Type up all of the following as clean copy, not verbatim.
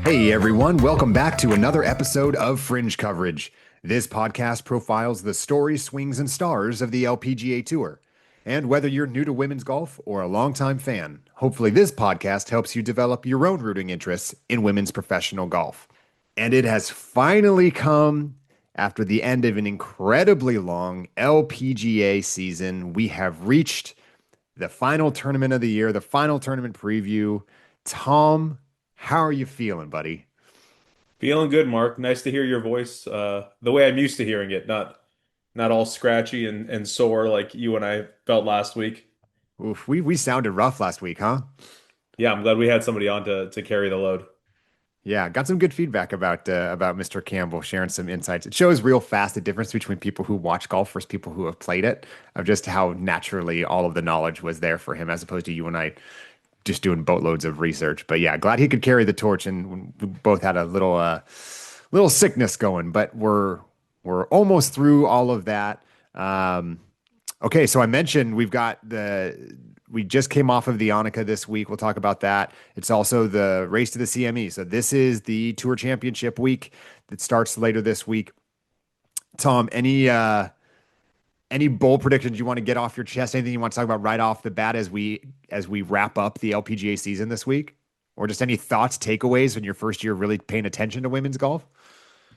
Hey everyone, welcome back to another episode of Fringe Coverage. This podcast profiles the stories, swings, and stars of the LPGA Tour. And whether you're new to women's golf or a longtime fan, hopefully this podcast helps you develop your own rooting interests in women's professional golf. And it has finally come after the end of an incredibly long LPGA season. We have reached the final tournament of the year, the final tournament preview. Tom, how are you feeling, buddy? Feeling good, Mark. Nice to hear your voice, the way I'm used to hearing it, not all scratchy and sore like you and I felt last week. Oof, we sounded rough last week, huh? Yeah, I'm glad we had somebody on to carry the load. Yeah, got some good feedback about Mr. Campbell sharing some insights. It shows real fast the difference between people who watch golf versus people who have played it, of just how naturally all of the knowledge was there for him, as opposed to you and I just doing boatloads of research. But yeah, glad he could carry the torch, and we both had a little sickness going, but we're almost through all of that. Um, Okay, so I mentioned we just came off of the ANNIKA this week. We'll talk about that. It's also the race to the CME. So this is the Tour Championship week that starts later this week. Tom, any bold predictions you want to get off your chest? Anything you want to talk about right off the bat as we wrap up the LPGA season this week? Or just any thoughts, takeaways in your first year really paying attention to women's golf?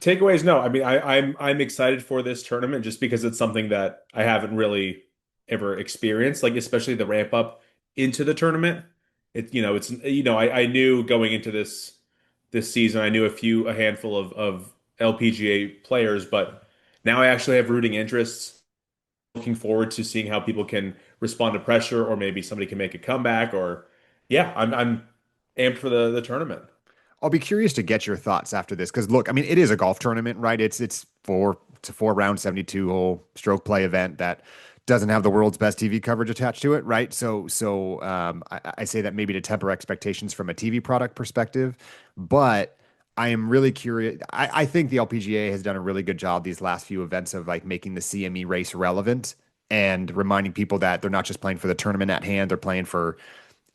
Takeaways, no. I mean, I'm excited for this tournament just because it's something that I haven't really ever experienced, like especially the ramp up into the tournament. I knew going into this season, I knew a handful of LPGA players, but now I actually have rooting interests. Looking forward to seeing how people can respond to pressure, or maybe somebody can make a comeback, or yeah, I'm amped for the tournament. I'll be curious to get your thoughts after this because look, I mean, it is a golf tournament, right? It's four round 72 hole stroke play event that doesn't have the world's best TV coverage attached to it, right? I say that maybe to temper expectations from a TV product perspective, but I am really curious. I think the LPGA has done a really good job these last few events of like making the CME race relevant and reminding people that they're not just playing for the tournament at hand, they're playing for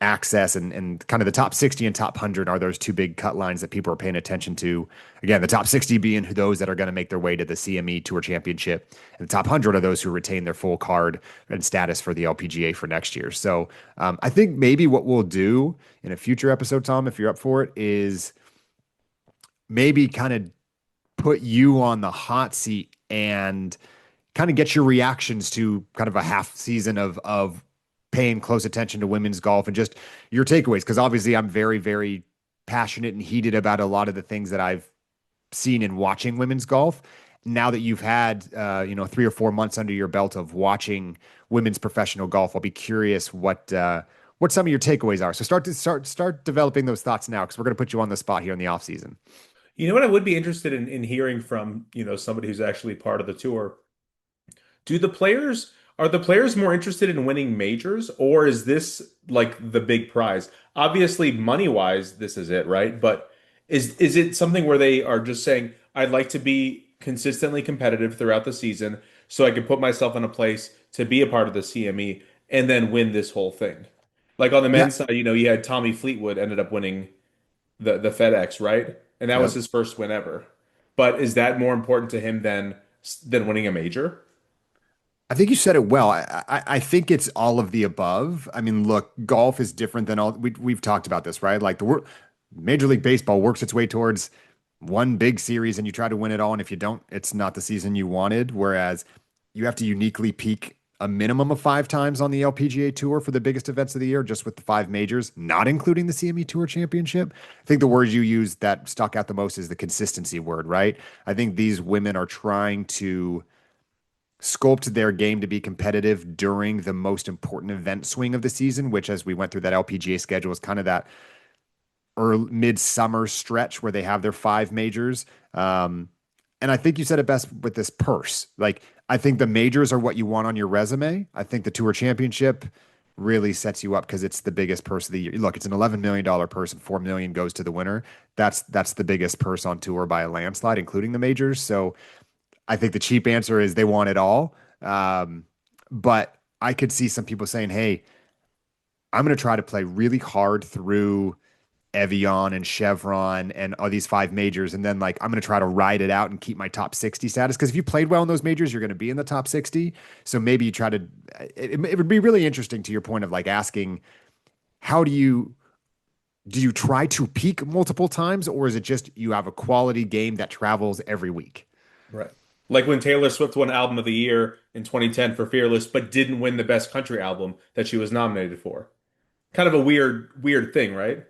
access and kind of the top 60 and top 100 are those two big cut lines that people are paying attention to. Again, the top 60 being those that are going to make their way to the CME Tour Championship, and the top 100 are those who retain their full card and status for the LPGA for next year. So I think maybe what we'll do in a future episode, Tom, if you're up for it, is maybe kind of put you on the hot seat and kind of get your reactions to kind of a half season of paying close attention to women's golf and just your takeaways. Because obviously, I'm very, very passionate and heated about a lot of the things that I've seen in watching women's golf. Now that you've had 3 or 4 months under your belt of watching women's professional golf, I'll be curious what some of your takeaways are. So start developing those thoughts now because we're going to put you on the spot here in the off season. You know what I would be interested in hearing from, somebody who's actually part of the tour. Do the players Are the players more interested in winning majors, or is this like the big prize? Obviously, money-wise, this is it, right? But is it something where they are just saying, I'd like to be consistently competitive throughout the season so I can put myself in a place to be a part of the CME and then win this whole thing? Like on the Yeah. men's side, you had Tommy Fleetwood ended up winning the FedEx, right? And that was Yep. his first win ever. But is that more important to him than winning a major? I think you said it well. I think it's all of the above. I mean, look, golf is different than all we've talked about this, right? Like Major League Baseball works its way towards one big series and you try to win it all. And if you don't, it's not the season you wanted. Whereas you have to uniquely peak a minimum of 5 times on the LPGA Tour for the biggest events of the year, just with the 5 majors, not including the CME Tour Championship. I think the word you use that stuck out the most is the consistency word, right? I think these women are trying to sculpt their game to be competitive during the most important event swing of the season, which, as we went through that LPGA schedule, is kind of that early midsummer stretch where they have their 5 majors. And I think you said it best with this purse. Like, I think the majors are what you want on your resume. I think the Tour Championship really sets you up because it's the biggest purse of the year. Look, it's an $11 million purse and 4 million goes to the winner. That's the biggest purse on tour by a landslide, including the majors. So I think the cheap answer is they want it all. But I could see some people saying, hey, I'm going to try to play really hard through Evian and Chevron and all these five majors. And then like I'm going to try to ride it out and keep my top 60 status. Because if you played well in those majors, you're going to be in the top 60. So maybe you try to, it would be really interesting to your point of like asking, how do you try to peak multiple times or is it just you have a quality game that travels every week? Right. Like when Taylor Swift won Album of the Year in 2010 for Fearless, but didn't win the Best Country Album that she was nominated for. Kind of a weird thing, right?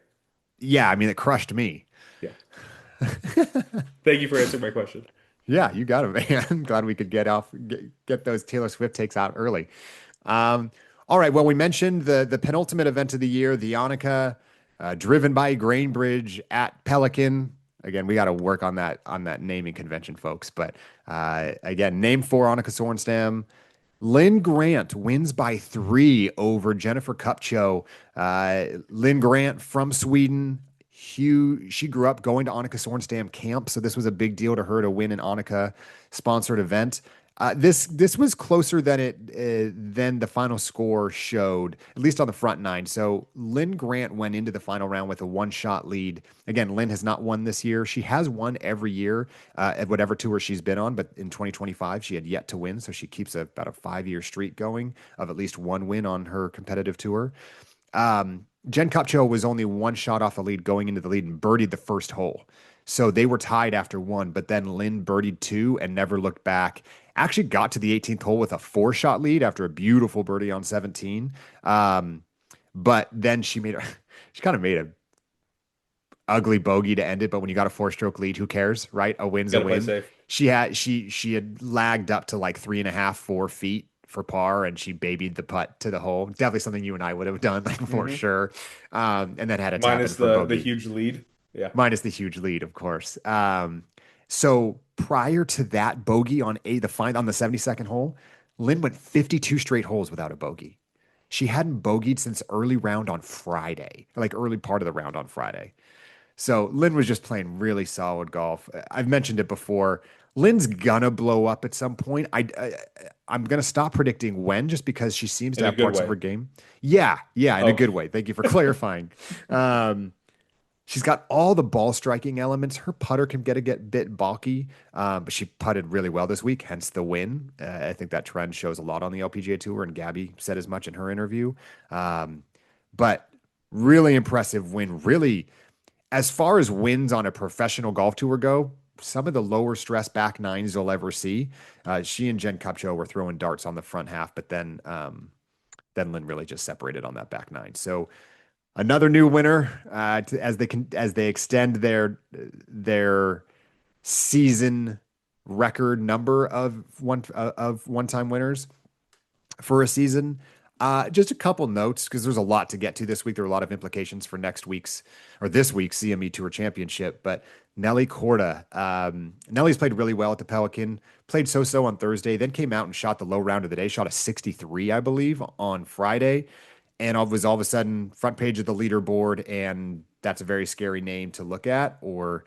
Yeah, I mean, it crushed me. Yeah. Thank you for answering my question. Yeah, you got it, man. Glad we could get those Taylor Swift takes out early. Um, all right. Well, we mentioned the penultimate event of the year, the ANNIKA, driven by Grainbridge at Pelican. Again, we got to work on that naming convention, folks. But again, name for ANNIKA Sorenstam. Linn Grant wins by 3 over Jennifer Kupcho. Linn Grant from Sweden. She grew up going to ANNIKA Sorenstam camp, so this was a big deal to her to win an ANNIKA sponsored event. This was closer than the final score showed, at least on the front nine. So Linn Grant went into the final round with a one-shot lead. Again, Linn has not won this year. She has won every year at whatever tour she's been on, but in 2025 she had yet to win. So she keeps about a 5-year streak going of at least one win on her competitive tour. Jen Kupcho was only one shot off the lead going into the lead and birdied the first hole. So they were tied after one, but then Linn birdied two and never looked back. Actually got to the 18th hole with a 4-shot lead after a beautiful birdie on 17. But then she kind of made a ugly bogey to end it. But when you got a 4-stroke lead, who cares, right? A win's a Gotta play win. safe. She had lagged up to like 3.5, 4 feet for par, and she babied the putt to the hole. Definitely something you and I would have done, like for Hmm. sure. And then had a tap in Minus for the bogey, huge lead. Yeah. minus the huge lead, of course. So prior to that bogey on the 72nd hole, Linn went 52 straight holes without a bogey. She hadn't bogeyed since early round on Friday, like early part of the round on Friday. So Linn was just playing really solid golf. I've mentioned it before. Lynn's gonna blow up at some point. I'm gonna stop predicting when, just because she seems to In a have good parts of way. her game. Yeah, yeah, in a Okay. good way. Thank you for clarifying. Um, she's got all the ball striking elements. Her putter can get a bit bulky, but she putted really well this week, hence the win. I think that trend shows a lot on the LPGA Tour, and Gabby said as much in her interview. Um, but really impressive win. Really, as far as wins on a professional golf tour go, some of the lower stress back nines you'll ever see. She and Jen Kupcho were throwing darts on the front half, but then Linn really just separated on that back nine. So another new winner as they extend their season record number of one time winners for a season. Just a couple notes because there's a lot to get to this week. There are a lot of implications for next week's or this week's CME Tour Championship. But Nelly Korda, Nelly's played really well at the Pelican. Played so-so on Thursday, then came out and shot the low round of the day. Shot a 63, I believe, on Friday, and was all of a sudden front page of the leaderboard. And that's a very scary name to look at, or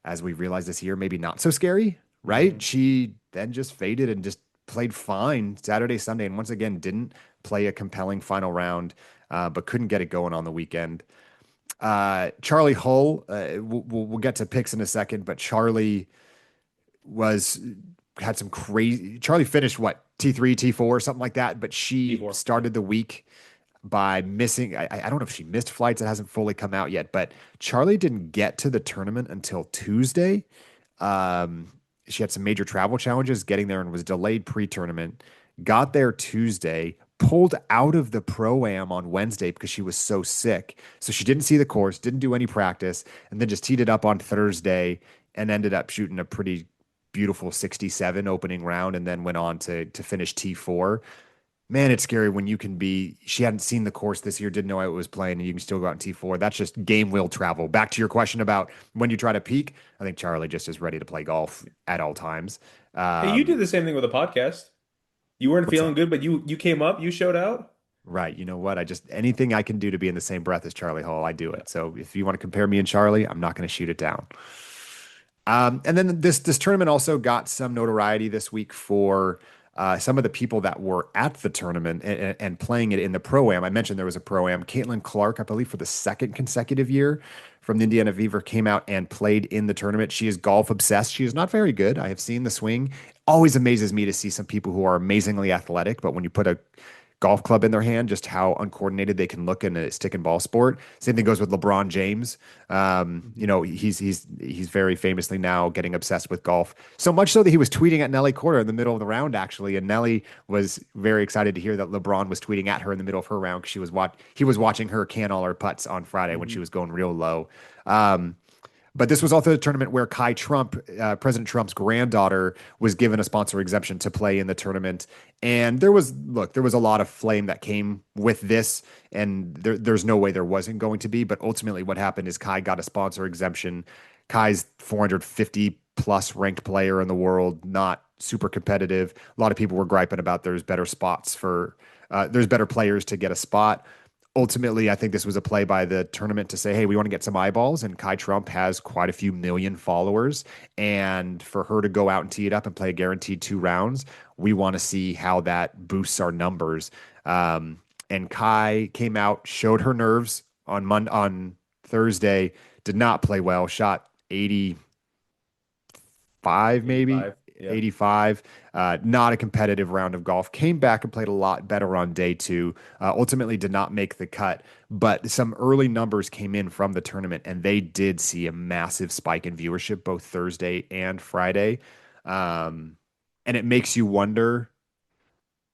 as we realized this year, maybe not so scary, right? Hmm. She then just faded and just played fine Saturday, Sunday, and once again didn't play a compelling final round, but couldn't get it going on the weekend. Charlie Hull, we'll get to picks in a second, but was had some crazy. Charlie finished what, T3, T4, something like that, but she T4. Yeah. started the week by missing. I don't know if she missed flights. It hasn't fully come out yet, but Charlie didn't get to the tournament until Tuesday. Um, she had some major travel challenges getting there and was delayed pre-tournament. Got there Tuesday, pulled out of the pro-am on Wednesday because she was so sick. So she didn't see the course, didn't do any practice, and then just teed it up on Thursday and ended up shooting a pretty beautiful 67 opening round and then went on to finish T4. Man, it's scary when you can be. She hadn't seen the course this year, didn't know how it was playing, and you can still go out in T4. That's just game will travel. Back to your question about when you try to peak, I think Charlie just is ready to play golf at all times. Hey, you did Um, the same thing with a podcast. You weren't what's feeling that? good, but you came up, you showed out. Right. You know what? I just anything I can do to be in the same breath as Charlie Hall, I do Yeah. it. So if you want to compare me and Charlie, I'm not going to shoot it down. And then this tournament also got some notoriety this week for some of the people that were at the tournament and playing it in the pro-am. I mentioned there was a pro-am. Caitlin Clark, I believe, for the second consecutive year from the Indiana Fever, came out and played in the tournament. She is golf obsessed. She is not very good. I have seen the swing. Always amazes me to see some people who are amazingly athletic, but when you put a golf club in their hand, just how uncoordinated they can look in a stick and ball sport. Same thing goes with LeBron James. Mhm. He's very famously now getting obsessed with golf. So much so that he was tweeting at Nelly Korda in the middle of the round, actually, and Nelly was very excited to hear that LeBron was tweeting at her in the middle of her round because he was watching her can all her putts on Friday when she Mhm. was going real low. Um, but this was also a tournament where Kai Trump, President Trump's granddaughter, was given a sponsor exemption to play in the tournament. And there was a lot of flame that came with this, and there's no way there wasn't going to be. But ultimately, what happened is Kai got a sponsor exemption. Kai's 450 plus ranked player in the world, not super competitive. A lot of people were griping about there's better players to get a spot. Ultimately, I think this was a play by the tournament to say, hey, we want to get some eyeballs. And Kai Trump has quite a few million followers. And for her to go out and tee it up and play a guaranteed 2 rounds, we want to see how that boosts our numbers. And Kai came out, showed her nerves on Thursday, did not play well, shot 85, maybe 85. Yeah. 85. Not a competitive round of golf. Came back and played a lot better on day two. Ultimately, did not make the cut, but some early numbers came in from the tournament, and they did see a massive spike in viewership both Thursday and Friday. Um, and it makes you wonder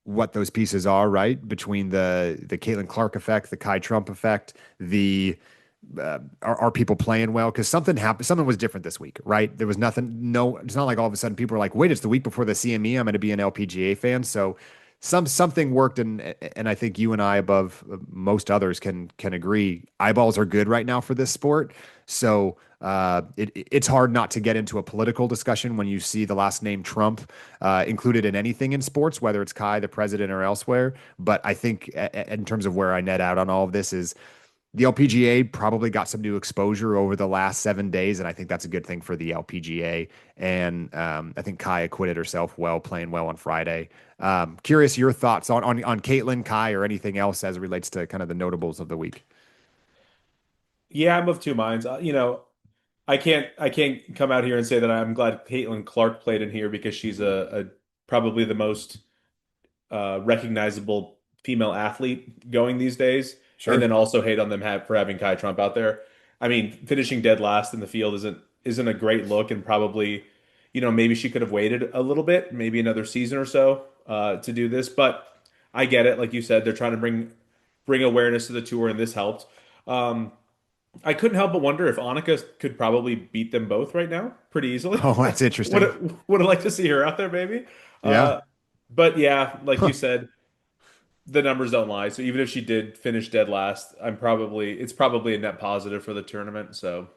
what those pieces are, right? Between the Caitlin Clark effect, the Kai Trump effect, the are people playing well? Because something happened. Something was different this week, right? There was nothing. No, it's not like all of a sudden people are like, "Wait, it's the week before the CME. I'm going to be an LPGA fan." So something worked, and I think you and I, above most others, can agree. Eyeballs are good right now for this sport. So it's hard not to get into a political discussion when you see the last name Trump included in anything in sports, whether it's Kai, the president, or elsewhere. But I think in terms of where I net out on all of this is the LPGA probably got some new exposure over the last 7 days, and I think that's a good thing for the LPGA. And I think Kai acquitted herself well, playing well on Friday. Curious your thoughts on Caitlin, Kai, or anything else as it relates to kind of the notables of the week. Yeah, I'm of two minds. I can't come out here and say that I'm glad Caitlin Clark played in here because she's a probably the most recognizable female athlete going these days, and then Sure. also hate on them for having Kai Trump out there. I mean, finishing dead last in the field isn't a great look, and probably, maybe she could have waited a little bit, maybe another season or so, to do this. But I get it, like you said, they're trying to bring awareness to the tour, and this helped. Um, I couldn't help but wonder if Annika could probably beat them both right now pretty easily. Oh, that's interesting. Would have liked to see her out there, maybe. Yeah. Uh, but yeah, like you Huh. said, the numbers don't lie. So even if she did finish dead last, it's probably a net positive for the tournament. So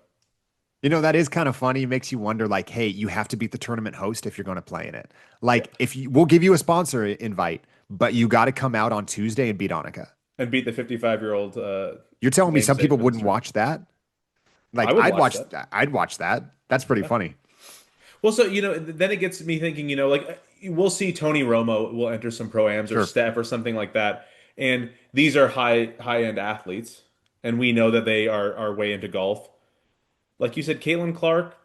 That is kind of funny. It makes you wonder, like, hey, you have to beat the tournament host if you're going to play in it. yeah, Like, if we'll give you a sponsor invite, but you got to come out on Tuesday and beat Annika. and beat the 55-year-old You're telling me some namesake people for this wouldn't tournament. watch that? I Like, would watch that. I'd watch that. That's pretty Yeah. funny. Well, so then it gets me thinking. Like we'll see Tony Romo will enter some pro-ams or Sure. Steph or something like that, and these are high end athletes, and we know that they are way into golf. Like you said, Caitlin Clark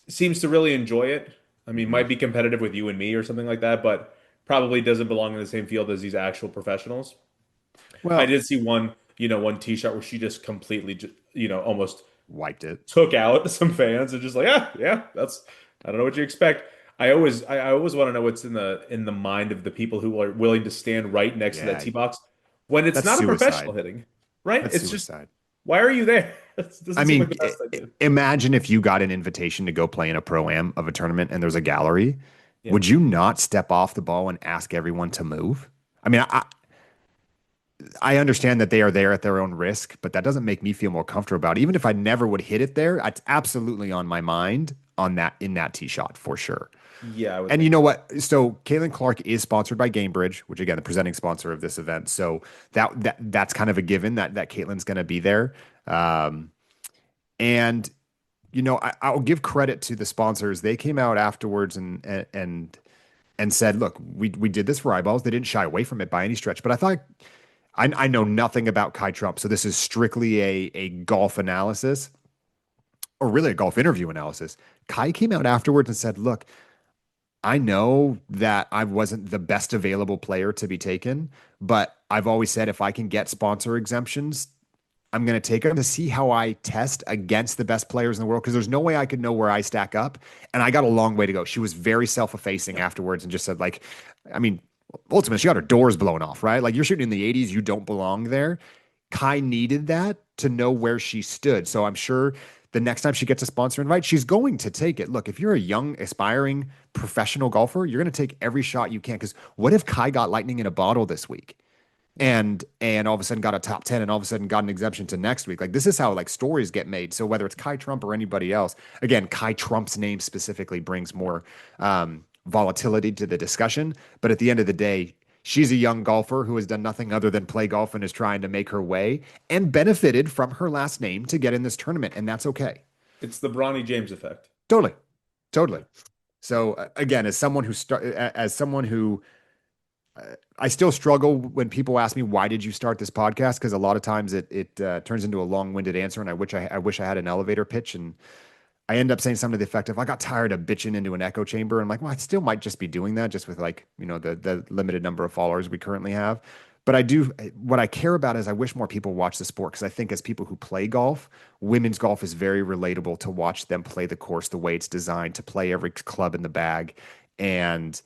seems to really enjoy it. I mean, Hmm. might be competitive with you and me or something like that, but probably doesn't belong in the same field as these actual professionals. I Well, did see one tee shot where she just completely, almost wiped it. took out some fans and just like, yeah, yeah, I don't know what you expect. I always want to know what's in the mind of the people who are willing to stand right next to that Yeah, tee box when it's that's not a professional suicide. hitting, right? That's It's just, suicide. why are you there? It I doesn't seem like mean, the best idea. imagine if you got an invitation to go play in a pro-am of a tournament and there's a gallery. Yeah. Would you not step off the ball and ask everyone to move? I mean, I understand that they are there at their own risk, but that doesn't make me feel more comfortable about it. Even if I never would hit it there, it's absolutely on my mind on that in that tee shot for sure. Yeah, I would And you think know so. what? So Caitlin Clark is sponsored by Gamebridge, which again, the presenting sponsor of this event. So that's kind of a given that Caitlin's going to be there. Um, and I'll give credit to the sponsors. They came out afterwards and and said, "Look, we did this for eyeballs. They didn't shy away from it by any stretch." But I thought I know nothing about Kai Trump, so this is strictly a golf analysis, or really a golf interview analysis. Kai came out afterwards and said, "Look, I know that I wasn't the best available player to be taken, but I've always said if I can get sponsor exemptions, I'm going to take them to see how I test against the best players in the world because there's no way I could know where I stack up. And I got a long way to go." She was very self-effacing Yeah. afterwards and just said, like, I mean, ultimately, she got her doors blown off, right? Like, you're shooting in the 80s, you don't belong there. Kai needed that to know where she stood. So I'm sure the next time she gets a sponsor invite, she's going to take it. Look, if you're a young, aspiring professional golfer, you're going to take every shot you can. Because what if Kai got lightning in a bottle this week? And all of a sudden got a top 10 and all of a sudden got an exemption to next week. Like, this is how like stories get made. So whether it's Kai Trump or anybody else, again, Kai Trump's name specifically brings more volatility to the discussion. But at the end of the day, she's a young golfer who has done nothing other than play golf and is trying to make her way and benefited from her last name to get in this tournament. And that's okay. It's the Bronny James effect. Totally. Totally. So again, as someone who I still struggle when people ask me why did you start this podcast, because a lot of times it turns into a long-winded answer, and I wish I had an elevator pitch, and I end up saying something to the effect of, I got tired of bitching into an echo chamber. And I'm like, well, I still might just be doing that just with, like, the limited number of followers we currently have. But what I care about is I wish more people watch the sport, because I think as people who play golf, women's golf is very relatable to watch them play the course the way it's designed to play every club in the bag. And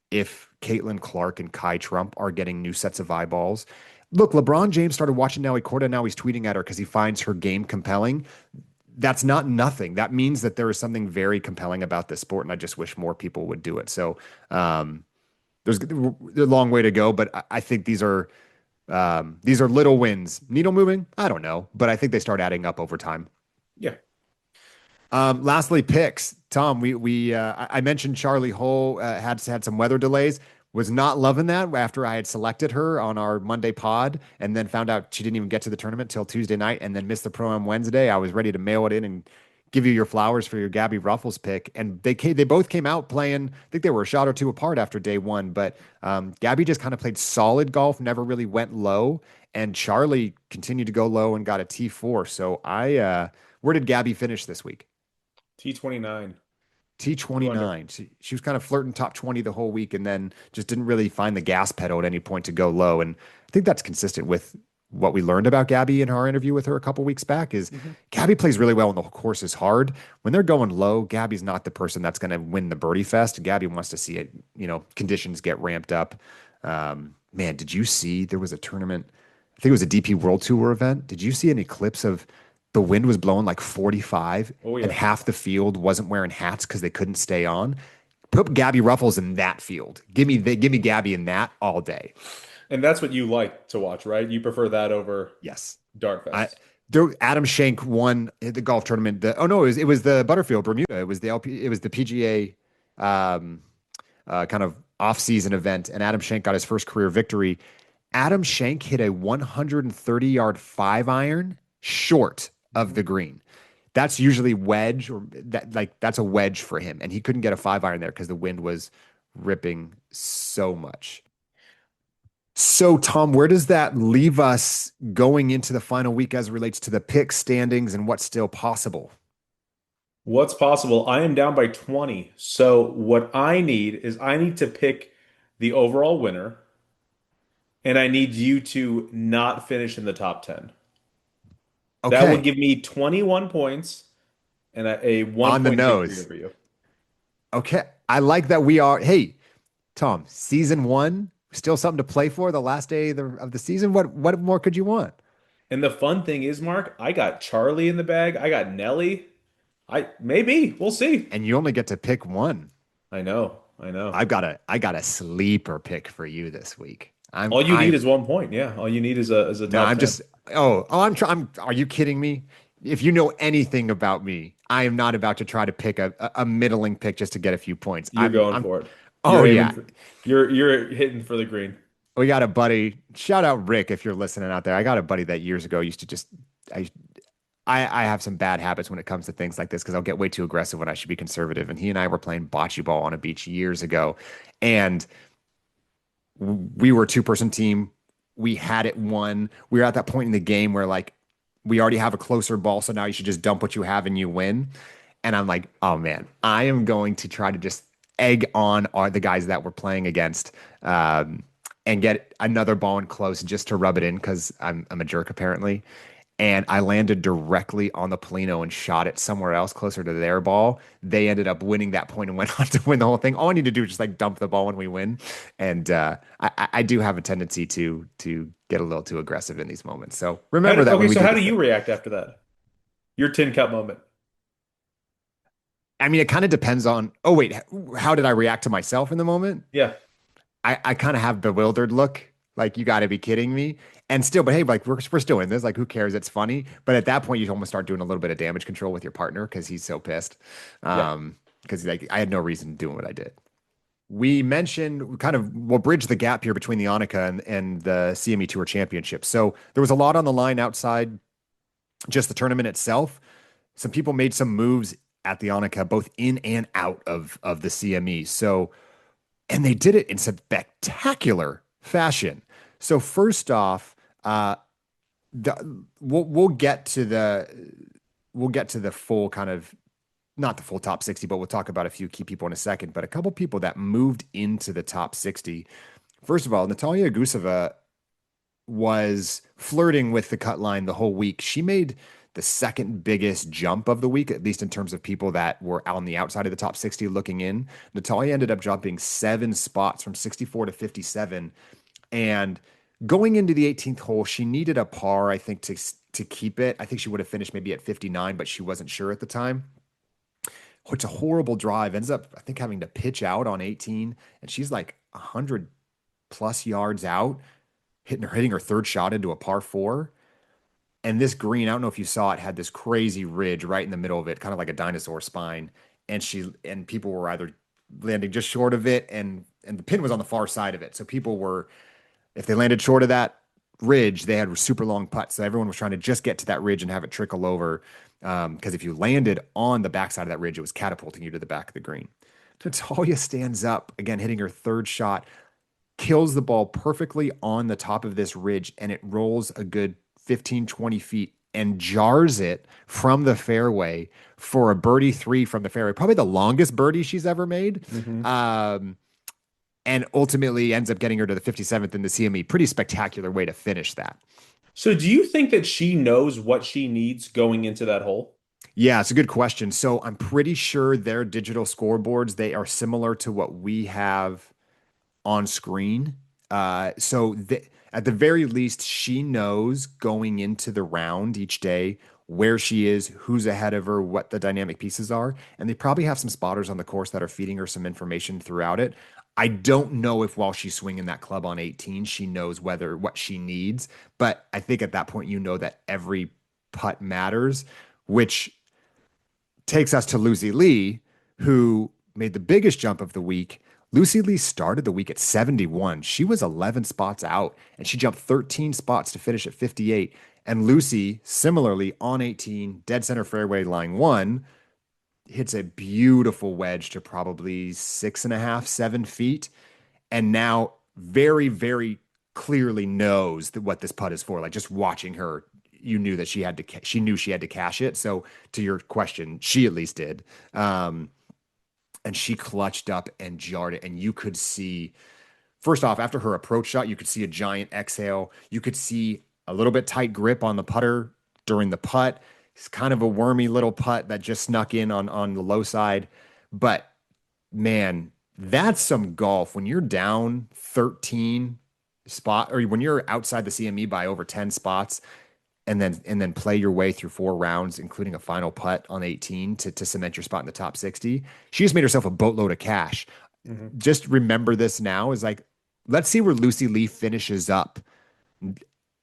if Caitlin Clark and Kai Trump are getting new sets of eyeballs, look, LeBron James started watching Nelly Korda. Now he's tweeting at her because he finds her game compelling. That's not nothing. That means that there is something very compelling about this sport, and I just wish more people would do it. So there's a long way to go, but I think these are little wins. Needle moving? I don't know, but I think they start adding up over time. Yeah. Lastly, picks. Tom, I mentioned Charlie Hull had some weather delays. Was not loving that after I had selected her on our Monday pod, and then found out she didn't even get to the tournament till Tuesday night, and then missed the pro on Wednesday. I was ready to mail it in and give you your flowers for your Gabby Ruffles pick, and they both came out playing. I think they were a shot or two apart after day one, but Gabby just kind of played solid golf, never really went low, and Charlie continued to go low and got a T4. So where did Gabby finish this week? T29, 2 under. T29. She was kind of flirting top 20 the whole week and then just didn't really find the gas pedal at any point to go low. And I think that's consistent with what we learned about Gabby in our interview with her a couple weeks back is Mhm. Gabby plays really well when the course is hard. When they're going low, Gabby's not the person that's going to win the birdie fest. Gabby wants to see it, conditions get ramped up. Man, did you see there was a tournament? I think it was a DP World Tour event. Did you see any clips of the wind was blowing like 45 Oh and yeah. half the field wasn't wearing hats because they couldn't stay on? Put Gabby Ruffles in that field. Give me Gabby in that all day. And that's what you like to watch, right? You prefer that over Yes. I Darkfest. Adam Schenk won the golf tournament. Oh no, it was the Butterfield Bermuda. It was the PGA kind of off-season event, and Adam Schenk got his first career victory. Adam Schenk hit a 130-yard 5-iron short of Mhm. the green. That's usually wedge, or that's a wedge for him, and he couldn't get a 5-iron there because the wind was ripping so much. So, Tom, where does that leave us going into the final week as it relates to the pick standings and what's still possible? What's possible? I am down by 20. So what I need is I need to pick the overall winner, and I need you to not finish in the top 10. That will Okay, give me 21 points and a one on the point victory nose. over you. Okay, I like that we are. Hey, Tom, season one, still something to play for. The last day of the season. What more could you want? And the fun thing is, Mark, I got Charlie in the bag. I got Nelly. I maybe we'll see. And you only get to pick one. I know, I know. I got a sleeper pick for you this week. All you need is 1 point. Yeah, all you need is a No, top I'm 10. just. Oh, I'm trying. Are you kidding me? If you know anything about me, I am not about to try to pick a middling pick just to get a few points. You're I'm going I'm. for it. Oh You're aiming yeah, for you're hitting for the green. we got a buddy. Shout out Rick if you're listening out there. I got a buddy that years ago used to just. I have some bad habits when it comes to things like this because I'll get way too aggressive when I should be conservative. And he and I were playing bocce ball on a beach years ago, and we were a two-person team. We had it won. We were at that point in the game where like we already have a closer ball, so now you should just dump what you have and you win. And I'm like, oh man, I am going to try to just egg on the guys that we're playing against, and get another ball in close just to rub it in because I'm a jerk apparently. And I landed directly on the Polino and shot it somewhere else closer to their ball. They ended up winning that point and went on to win the whole thing. All I need to do is just like dump the ball when we win. And I do have a tendency to get a little too aggressive in these moments. So remember that when Okay, we so do how this do thing. you react after that? Your tin cup moment. I mean, it kind of depends on, oh, wait, how did I react to myself in the moment? Yeah. I kind of have bewildered look, like you got to be kidding me. And still, but hey, like we're still in this. Like, who cares? It's funny. But at that point, you almost start doing a little bit of damage control with your partner because he's so pissed. Yeah. Because like I had no reason doing what I did. We mentioned kind of we'll bridge the gap here between the ANNIKA and the CME Tour Championship. So there was a lot on the line outside just the tournament itself. Some people made some moves at the ANNIKA, both in and out of the CME. So and they did it in spectacular fashion. So first off, we'll get to the full kind of not the full top 60, but we'll talk about a few key people in a second. But a couple people that moved into the top 60. First of all, Natalia Guseva was flirting with the cut line the whole week. She made the second biggest jump of the week, at least in terms of people that were on the outside of the top 60 looking in. Natalia ended up jumping 7 spots from 64 to 57. And going into the 18th hole, she needed a par, I think, to keep it. I think she would have finished maybe at 59, but she wasn't sure at the time. It's a horrible drive. Ends up, I think, having to pitch out on 18, and she's like 100 plus yards out, hitting her third shot into a par four. And this green, I don't know if you saw it, had this crazy ridge right in the middle of it, kind of like a dinosaur spine. And people were either landing just short of it, and the pin was on the far side of it. So people were, if they landed short of that ridge, they had super long putts. So everyone was trying to just get to that ridge and have it trickle over. Because if you landed on the backside of that ridge, it was catapulting you to the back of the green. Natalia stands up again, hitting her third shot, kills the ball perfectly on the top of this ridge, and it rolls a good 15, 20 feet and jars it from the fairway for a birdie three from the fairway, probably the longest birdie she's ever made. Hmm. Um, and ultimately ends up getting her to the 57th in the CME. Pretty spectacular way to finish that. So do you think that she knows what she needs going into that hole? Yeah, it's a good question. So I'm pretty sure their digital scoreboards, they are similar to what we have on screen. At the very least, she knows going into the round each day where she is, who's ahead of her, what the dynamic pieces are. And they probably have some spotters on the course that are feeding her some information throughout it. I don't know if while she's swinging that club on 18, she knows whether what she needs. But I think at that point, you know that every putt matters, which takes us to Lucy Lee, who made the biggest jump of the week. Lucy Lee started the week at 71. She was 11 spots out, and she jumped 13 spots to finish at 58. And Lucy, similarly on 18, dead center fairway line one, hits a beautiful wedge to probably 6.5, 7 feet. And now very, very clearly knows that what this putt is for. Like just watching her, you knew that she knew she had to cash it. So to your question, she at least did. And she clutched up and jarred it. And you could see, first off, after her approach shot, you could see a giant exhale. You could see a little bit tight grip on the putter during the putt. It's kind of a wormy little putt that just snuck in on the low side. But man, that's some golf when you're down 13 spot or when you're outside the CME by over 10 spots and then play your way through 4 rounds, including a final putt on 18 to cement your spot in the top 60. She just made herself a boatload of cash. Hmm. Just remember this now is like, let's see where Lucy Lee finishes up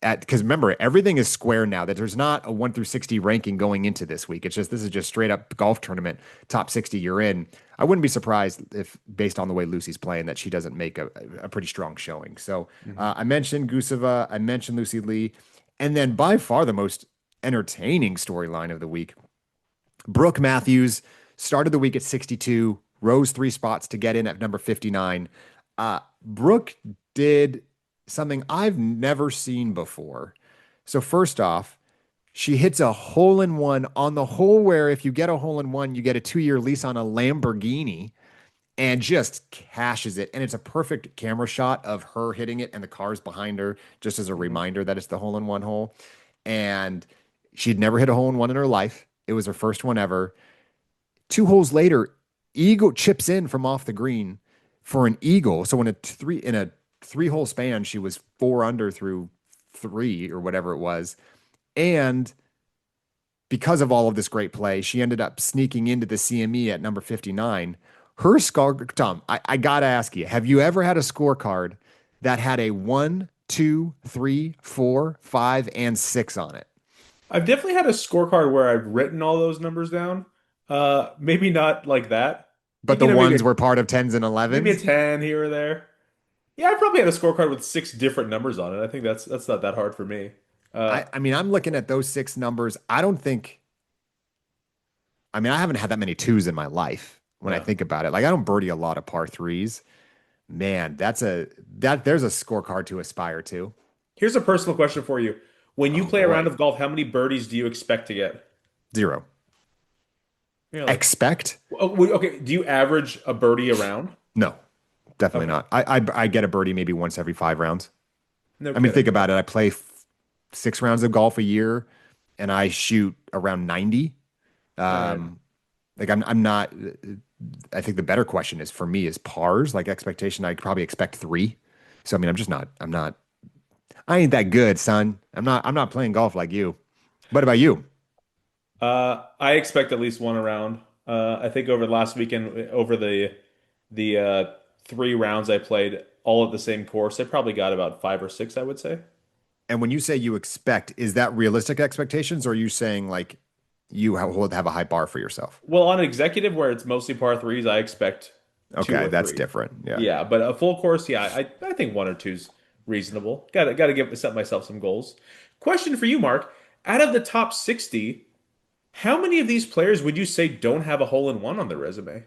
at, because remember, everything is square now that there's not a 1 through 60 ranking going into this week. It's just, this is just straight up golf tournament, top 60 you're in. I wouldn't be surprised if based on the way Lucy's playing that she doesn't make a pretty strong showing. So Hmm. I mentioned Guseva, I mentioned Lucy Lee, and then by far the most entertaining storyline of the week. Brooke Matthews started the week at 62, rose 3 spots to get in at number 59. Brooke did something I've never seen before. So, first off, she hits a hole in one on the hole where if you get a hole in one, you get a 2 year lease on a Lamborghini and just cashes it. And it's a perfect camera shot of her hitting it and the cars behind her, just as a Mhm. reminder that it's the hole in one hole. And she'd never hit a hole in one in her life. It was her first one ever. 2 holes later, Eagle chips in from off the green for an eagle. So in a 3 hole span, she was 4 under through three or whatever it was. And because of all of this great play, she ended up sneaking into the CME at number 59. Her score, Tom, I gotta ask you, have you ever had a scorecard that had a one, two, three, four, five, and six on it? I've definitely had a scorecard where I've written all those numbers down. Maybe not like that. But Like, the maybe ones were part of tens and maybe a elevens. 10 here or there. Yeah, I probably had a scorecard with six different numbers on it. I think that's not that hard for me. Uh, I mean, I'm looking at those six numbers. I don't think, I mean, I haven't had that many twos in my life when I yeah. think about it. Like, I don't birdie a lot of par threes. Man, there's a scorecard to aspire to. Here's a personal question for you. When you Oh play a round boy. of golf, how many birdies do you expect to get? Zero. Really? Expect? Okay, do you average a birdie around? No, definitely Okay. not. I get a birdie maybe once every 5 rounds. No I mean, think kidding. about it. I play 6 rounds of golf a year, and I shoot around 90. All right. Um, like I'm not. I think the better question is for me is pars. Like expectation, I probably expect three. So I mean, I'm just not. I'm not. I ain't that good, son. I'm not playing golf like you. What about you? I expect at least one around. I think over the last weekend, over the 3 rounds I played, all at the same course, I probably got about five or six, I would say. And when you say you expect, is that realistic expectations, or are you saying like you have a high bar for yourself? Well, on an executive where it's mostly par threes, I expect two Okay, or that's three. different. Yeah. Yeah, but a full course, yeah, I think one or two's reasonable. Gotta give set myself some goals. Question for you, Mark. Out of the top 60, how many of these players would you say don't have a hole in one on their resume?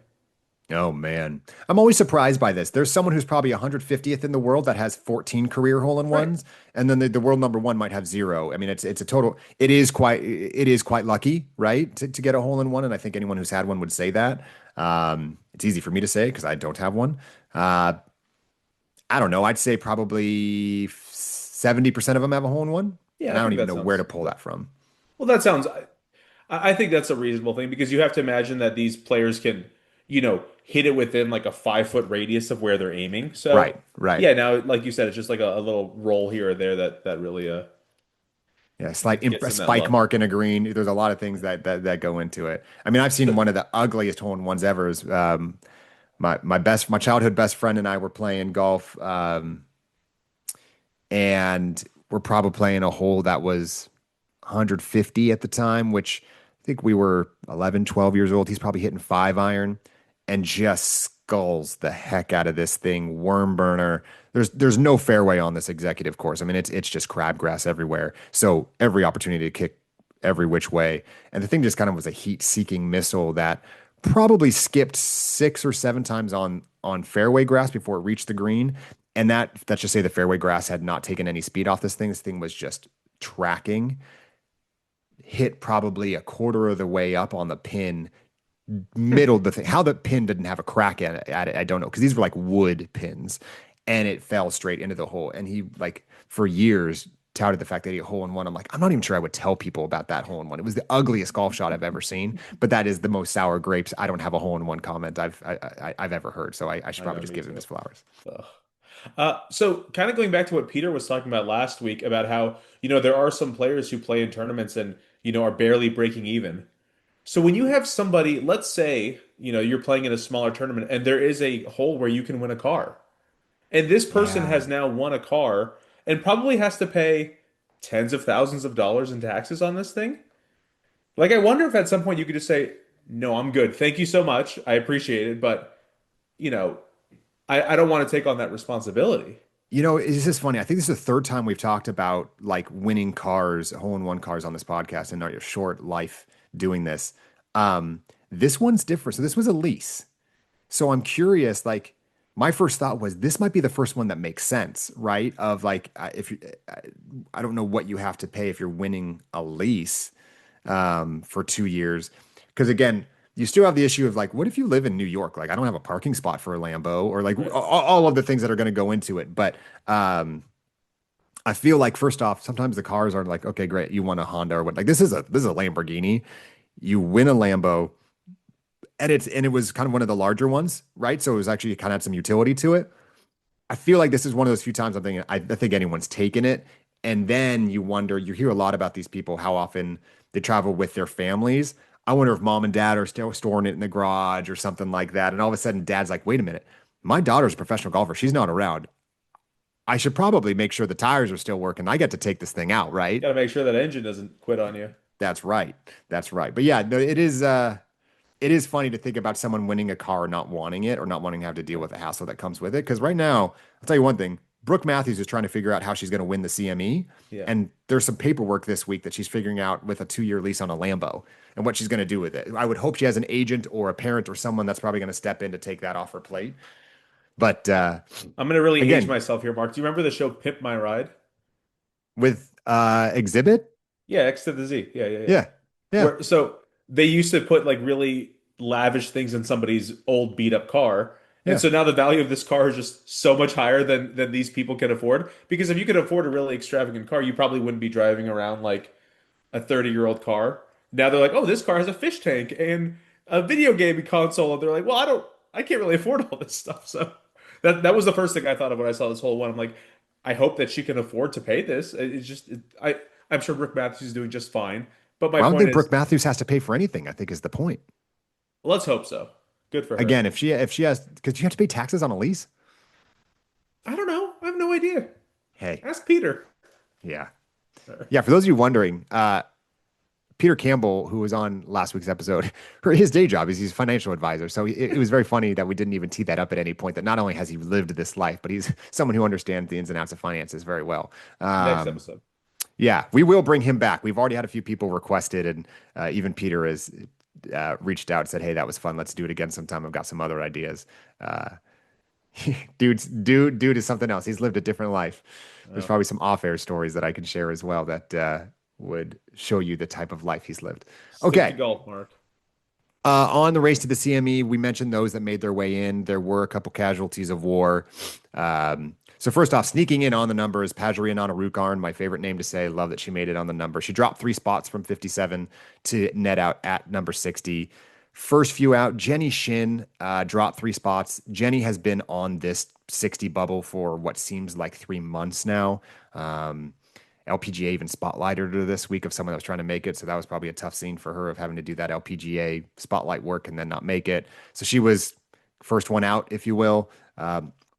Oh man, I'm always surprised by this. There's someone who's probably 150th in the world that has 14 career Right. hole-in-ones, and then the world number one might have zero. I mean, it's a total. It is quite lucky, right, to get a hole-in-one, and I think anyone who's had one would say that. It's easy for me to say because I don't have one. Uh, I don't know. I'd say probably 70% of them have a hole-in-one, Yeah, and I I don't think even that know where to sounds pull that from. well. That sounds. I think that's a reasonable thing because you have to imagine that these players can, hit it within like a 5 foot radius of where they're aiming. Right, So right. yeah, now like you said, it's just like a little roll here or there that really Yeah, slight gets a in that spike luck. mark in a green. There's a lot of things that go into it. I mean, I've seen So, one of the ugliest hole in ones ever. Is my childhood best friend and I were playing golf, and we're probably playing a hole that was 150 at the time, which I think we were 11, 12 years old. He's probably hitting 5 iron and just skulls the heck out of this thing, worm burner. There's no fairway on this executive course. I mean, it's just crabgrass everywhere. So every opportunity to kick every which way. And the thing just kind of was a heat-seeking missile that probably skipped 6 or 7 times on fairway grass before it reached the green. And let's just say the fairway grass had not taken any speed off this thing. This thing was just tracking, hit probably a quarter of the way up on the pin, middled the thing. How the pin didn't have a crack at it, I don't know, because these were like wood pins, and it fell straight into the hole. And he like for years touted the fact that he hit a hole in one. I'm like, I'm not even sure I would tell people about that hole in one. It was the ugliest golf shot I've ever seen, but that is the most sour grapes. I don't have a hole in one comment I've ever heard, so I should I know probably just me give him too. his flowers. Ugh. So kind of going back to what Peter was talking about last week about how, there are some players who play in tournaments and, are barely breaking even. So when you have somebody, let's say, you're playing in a smaller tournament and there is a hole where you can win a car. And this person Yeah. has now won a car and probably has to pay tens of thousands of dollars in taxes on this thing. Like, I wonder if at some point you could just say, no, I'm good. Thank you so much. I appreciate it. But, you know, I don't want to take on that responsibility. It's just funny. I think this is the third time we've talked about like winning cars, hole-in-one cars on this podcast in our short life doing this. This one's different. So this was a lease. So I'm curious, like my first thought was this might be the first one that makes sense, right? Of like if you, I don't know what you have to pay if you're winning a lease for 2 years, because again, you still have the issue of like, what if you live in New York? Like, I don't have a parking spot for a Lambo, or like Right. all of the things that are going to go into it. But I feel like first off, sometimes the cars are like, okay, great, you want a Honda or what? Like this is a Lamborghini. You win a Lambo and it was kind of one of the larger ones, right? So it was actually kind of had some utility to it. I feel like this is one of those few times I'm thinking I think anyone's taken it, and then you wonder. You hear a lot about these people how often they travel with their families. I wonder if mom and dad are still storing it in the garage or something like that, and all of a sudden dad's like, "Wait a minute, my daughter's a professional golfer. She's not around. I should probably make sure the tires are still working. I get to take this thing out, right?" Got to make sure that engine doesn't quit on you. That's right. That's right. But yeah, no, it is funny to think about someone winning a car and not wanting it or not wanting to have to deal with the hassle that comes with it. Because right now, I'll tell you one thing, Brooke Matthews is trying to figure out how she's going to win the CME. Yeah. And there's some paperwork this week that she's figuring out with a 2-year lease on a Lambo and what she's going to do with it. I would hope she has an agent or a parent or someone that's probably going to step in to take that off her plate. But I'm gonna really age again, myself here, Mark. Do you remember the show Pimp My Ride? with Exhibit, Yeah, X to the Z. Yeah, yeah, yeah. yeah, yeah, Where so they used to put like really lavish things in somebody's old beat up car. And yeah. so now the value of this car is just so much higher than these people can afford. Because if you could afford a really extravagant car, you probably wouldn't be driving around like a 30-year-old car. Now they're like, oh, this car has a fish tank and a video game console. And they're like, well, I can't really afford all this stuff. So that was the first thing I thought of when I saw this whole one. I'm like, I hope that she can afford to pay this. It's just, I'm sure Brooke Matthews is doing just fine. But my Well, I don't point think is, Brooke Matthews has to pay for anything, I think is the point. let's hope so. Good for her. Again, if she has, because you have to pay taxes on a lease. I don't know. I have no idea. Hey, Ask Peter. yeah. Yeah, for those of you wondering, Peter Campbell, who was on last week's episode, for his day job is he's a financial advisor. So it was very funny that we didn't even tee that up at any point. That not only has he lived this life, but he's someone who understands the ins and outs of finances very well. Next episode. Yeah, we will bring him back. We've already had a few people requested, and even Peter has reached out and said, "Hey, that was fun. Let's do it again sometime. I've got some other ideas." Uh, dude is something else. He's lived a different life. There's Oh. probably some off-air stories that I can share as well that would show you the type of life he's lived. Stick to Okay. golf, Mark. On the race to the CME, we mentioned those that made their way in. There were a couple casualties of war. So first off, sneaking in on the number is Pajarianana Rukarn, my favorite name to say. Love that she made it on the number. She dropped 3 spots from 57 to net out at number 60. First few out, Jenny Shin dropped 3 spots. Jenny has been on this 60 bubble for what seems like 3 months now. LPGA even spotlighted her this week of someone that was trying to make it. So that was probably a tough scene for her of having to do that LPGA spotlight work and then not make it. So she was first one out, if you will.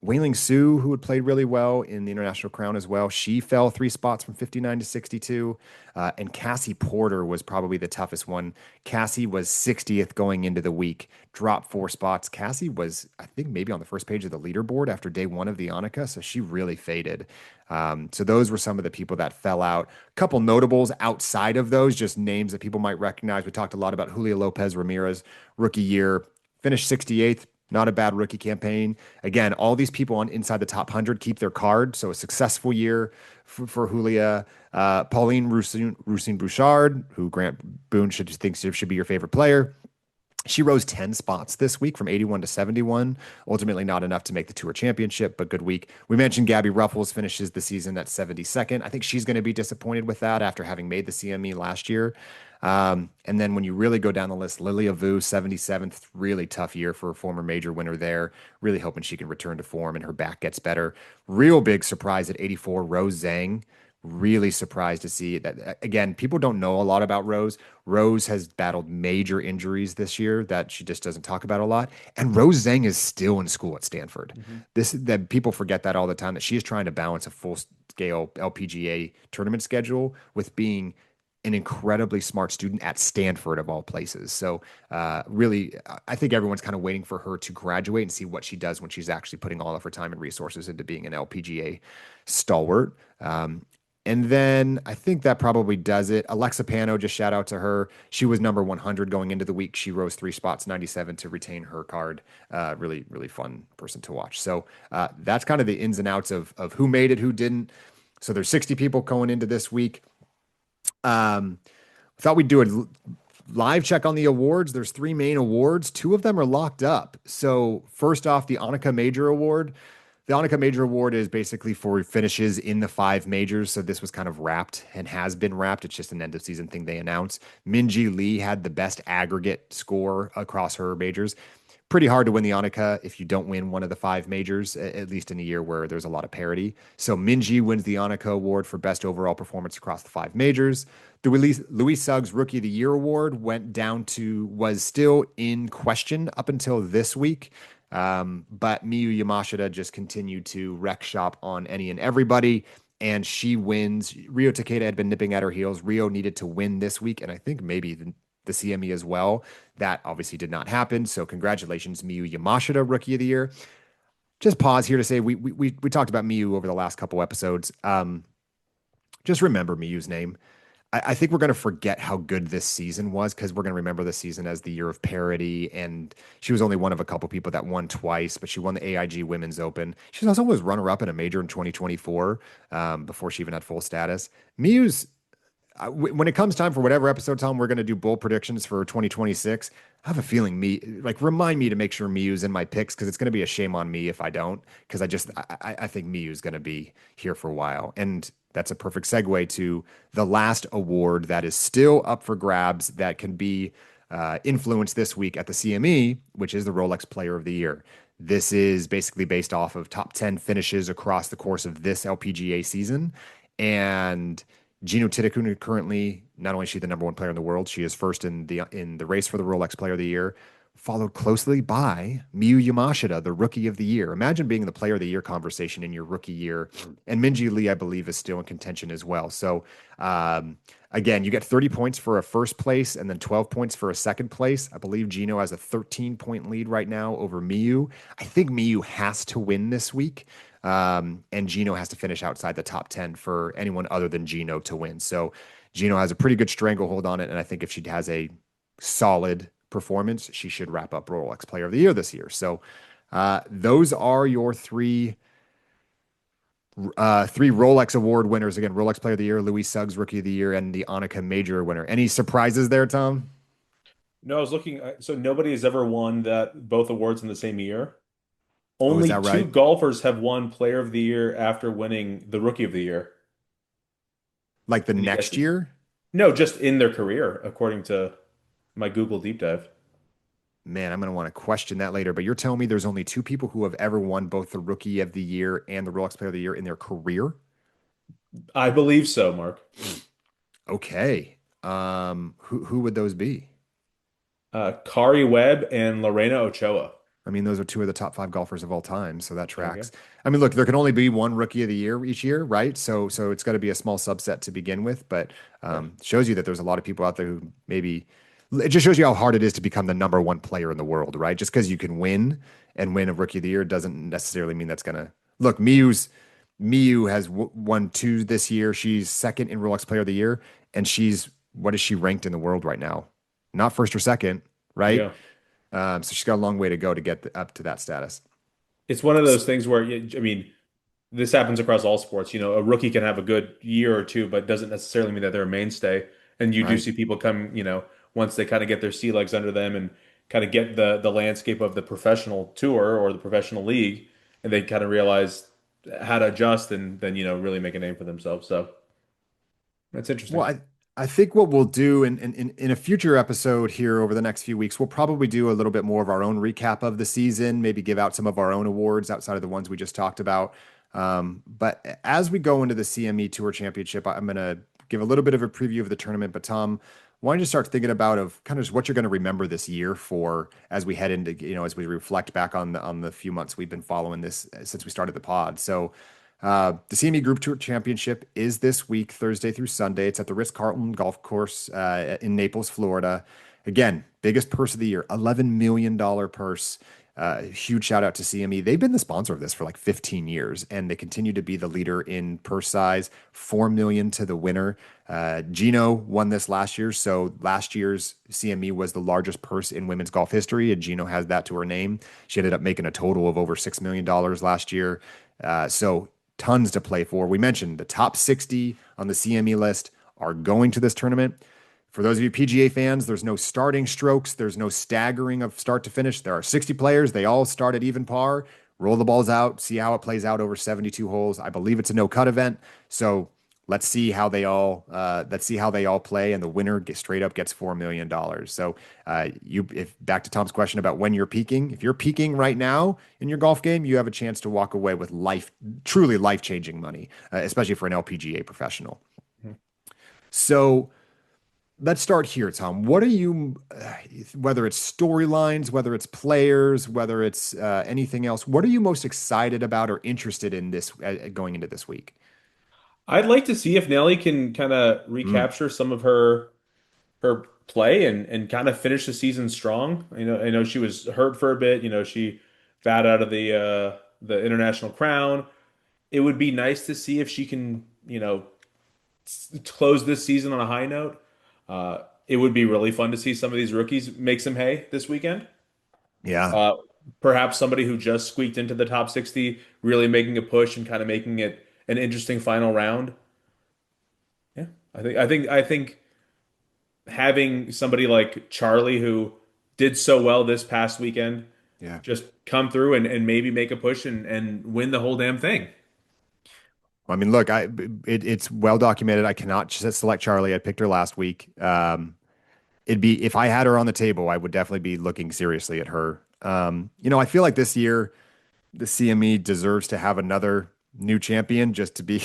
Wei-Ling Su, who had played really well in the International Crown as well, she fell 3 spots from 59 to 62. And Cassie Porter was probably the toughest one. Cassie was 60th going into the week, dropped 4 spots. Cassie was, I think, maybe on the first page of the leaderboard after day one of the ANNIKA, so she really faded. So those were some of the people that fell out. A couple notables outside of those, just names that people might recognize. We talked a lot about Julio Lopez Ramirez, rookie year, finished 68th. Not a bad rookie campaign. Again, all these people on inside the top 100 keep their card. So a successful year for Julia. Pauline Roussine Bouchard, who Grant Boone thinks should be your favorite player. She rose 10 spots this week from 81 to 71. Ultimately, not enough to make the Tour Championship, but good week. We mentioned Gabby Ruffles finishes the season at 72nd. I think she's going to be disappointed with that after having made the CME last year. And then when you really go down the list, Lilia Vu, 77th, really tough year for a former major winner there. Really hoping she can return to form and her back gets better. Real big surprise at 84, Rose Zhang. Really surprised to see that. Again, people don't know a lot about Rose. Rose has battled major injuries this year that she just doesn't talk about a lot. And Rose Zhang is still in school at Stanford. Mhm. That people forget that all the time, that she is trying to balance a full scale LPGA tournament schedule with being an incredibly smart student at Stanford of all places. So really, I think everyone's kind of waiting for her to graduate and see what she does when she's actually putting all of her time and resources into being an LPGA stalwart. And then I think that probably does it. Alexa Pano, just shout out to her. She was number 100 going into the week. She rose 3 spots, 97 to retain her card. Really, really fun person to watch. So that's kind of the ins and outs of who made it, who didn't. So there's 60 people going into this week. Um, Thought we'd do a live check on the awards. There's 3 main awards. 2 of them are locked up. So first off, the ANNIKA Major Award. The ANNIKA Major Award is basically for finishes in the 5 majors. So this was kind of wrapped and has been wrapped. It's just an end of season thing they announced. Minjee Lee had the best aggregate score across her majors. Pretty hard to win the ANNIKA if you don't win one of the 5 majors, at least in a year where there's a lot of parity. So Minjee wins the ANNIKA Award for best overall performance across the 5 majors. The Louis Suggs Rookie of the Year Award was still in question up until this week. But Miyu Yamashita just continued to wreck shop on any and everybody, and she wins. Rio Takeda had been nipping at her heels. Rio needed to win this week, and I think maybe the CME as well. That obviously did not happen. So congratulations, Miyu Yamashita, Rookie of the Year. Just pause here to say we talked about Miyu over the last couple episodes. Just remember Miyu's name. I think we're going to forget how good this season was because we're going to remember this season as the year of parity. And she was only one of a couple people that won twice, but she won the AIG Women's Open. She also was runner-up in a major in 2024 before she even had full status. Miyu's when it comes time for whatever episode, Tom, we're going to do bold predictions for 2026. I have a feeling remind me to make sure Miyu's in my picks because it's going to be a shame on me if I don't. Because I think Miyu's going to be here for a while, and that's a perfect segue to the last award that is still up for grabs that can be influenced this week at the CME, which is the Rolex Player of the Year. This is basically based off of top 10 finishes across the course of this LPGA season, and Gino Titakun currently, not only is she the number 1 player in the world, she is first in the race for the Rolex Player of the Year, followed closely by Miyu Yamashita, the Rookie of the Year. Imagine being the Player of the Year conversation in your rookie year. And Minjee Lee, I believe, is still in contention as well. So again, you get 30 points for a first place and then 12 points for a second place. I believe Gino has a 13-point lead right now over Miyu. I think Miyu has to win this week. And Gino has to finish outside the top 10 for anyone other than Gino to win. So Gino has a pretty good stranglehold on it. And I think if she has a solid performance, she should wrap up Rolex Player of the Year this year. So those are your three Rolex Award winners. Again, Rolex Player of the Year, Louis Suggs Rookie of the Year, and the ANNIKA Major winner. Any surprises there, Tom? No, I was looking. So nobody has ever won that both awards in the same year. Oh, is Only that two right? golfers have won Player of the Year after winning the Rookie of the Year Like the in the next SEC. year? No, just in their career, according to my Google deep dive. Man, I'm going to want to question that later. But you're telling me there's only 2 people who have ever won both the Rookie of the Year and the Rolex Player of the Year in their career? I believe so, Mark. Okay. Who would those be? Kari Webb and Lorena Ochoa. I mean, those are 2 of the top 5 golfers of all time, so that There you go. tracks. I mean, look, there can only be one Rookie of the Year each year, right? So it's got to be a small subset to begin with, but Right. shows you that there's a lot of people out there who maybe it just shows you how hard it is to become the number 1 player in the world, right? Just because you can win a Rookie of the Year doesn't necessarily mean that's gonna look. Miyu has won 2 this year. She's second in Rolex Player of the Year, and she's what is she ranked in the world right now? Not first or second, right? Yeah. So she's got a long way to go to get up to that status. It's one of those things where, I mean, this happens across all sports. A rookie can have a good year or two, but doesn't necessarily mean that they're a mainstay. And you do Right. see people come, once they kind of get their sea legs under them and kind of get the landscape of the professional tour or the professional league, and they kind of realize how to adjust and then, really make a name for themselves. So that's interesting. Well, I think what we'll do in a future episode here over the next few weeks, we'll probably do a little bit more of our own recap of the season, maybe give out some of our own awards outside of the ones we just talked about. But as we go into the CME Tour Championship, I'm going to give a little bit of a preview of the tournament. But Tom, why don't you start thinking about of kind of just what you're going to remember this year for as we head into, as we reflect back on the few months we've been following this since we started the pod. So The CME Group Tour Championship is this week, Thursday through Sunday. It's at the Ritz-Carlton Golf Course in Naples, Florida. Again, biggest purse of the year, $11 million purse. Huge shout out to CME. They've been the sponsor of this for like 15 years, and they continue to be the leader in purse size. 4 million to the winner. Gino won this last year, so last year's CME was the largest purse in women's golf history, and Gino has that to her name. She ended up making a total of over $6 million last year. So tons to play for. We mentioned the top 60 on the CME list are going to this tournament. For those of you PGA fans, there's no starting strokes. There's no staggering of start to finish. There are 60 players. They all start at even par. Roll the balls out, see how it plays out over 72 holes. I believe it's a no cut event. So let's see how they all play, and the winner straight up gets $4 million. So if back to Tom's question about when you're peaking, if you're peaking right now in your golf game, you have a chance to walk away with truly life changing money, especially for an LPGA professional. So let's start here, Tom. What are you, whether it's storylines, whether it's players, whether it's anything else, what are you most excited about or interested in this going into this week? I'd like to see if Nelly can kind of Mm, recapture some of her play and kind of finish the season strong. I know she was hurt for a bit. She bowed out of the international crown. It would be nice to see if she can, close this season on a high note. It would be really fun to see some of these rookies make some hay this weekend. yeah. Uh, Perhaps somebody who just squeaked into the top 60 really making a push and kind of making it an interesting final round. Yeah, I think having somebody like Charlie who did so well this past weekend Yeah. just come through and maybe make a push and win the whole damn thing. Well, I mean, look, it's well documented. I cannot just select Charlie. I picked her last week. It'd be if I had her on the table, I would definitely be looking seriously at her. I feel like this year the CME deserves to have another new champion just to be,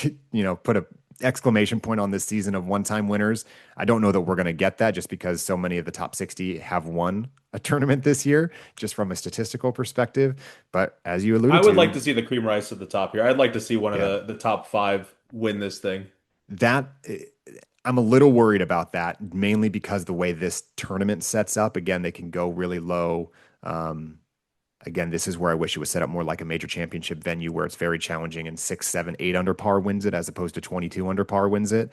put a exclamation point on this season of one-time winners. I don't know that we're going to get that just because so many of the top 60 have won a tournament this year, just from a statistical perspective. But as you I alluded would like to, to see the cream rise to the top here. I'd like to see one of yeah, the top five win this thing. that I'm a little worried about that, mainly because the way this tournament sets up, again, they can go really low. Um, Again, this is where I wish it was set up more like a major championship venue where it's very challenging and 6, 7, 8 under par wins it as opposed to 22 under par wins it.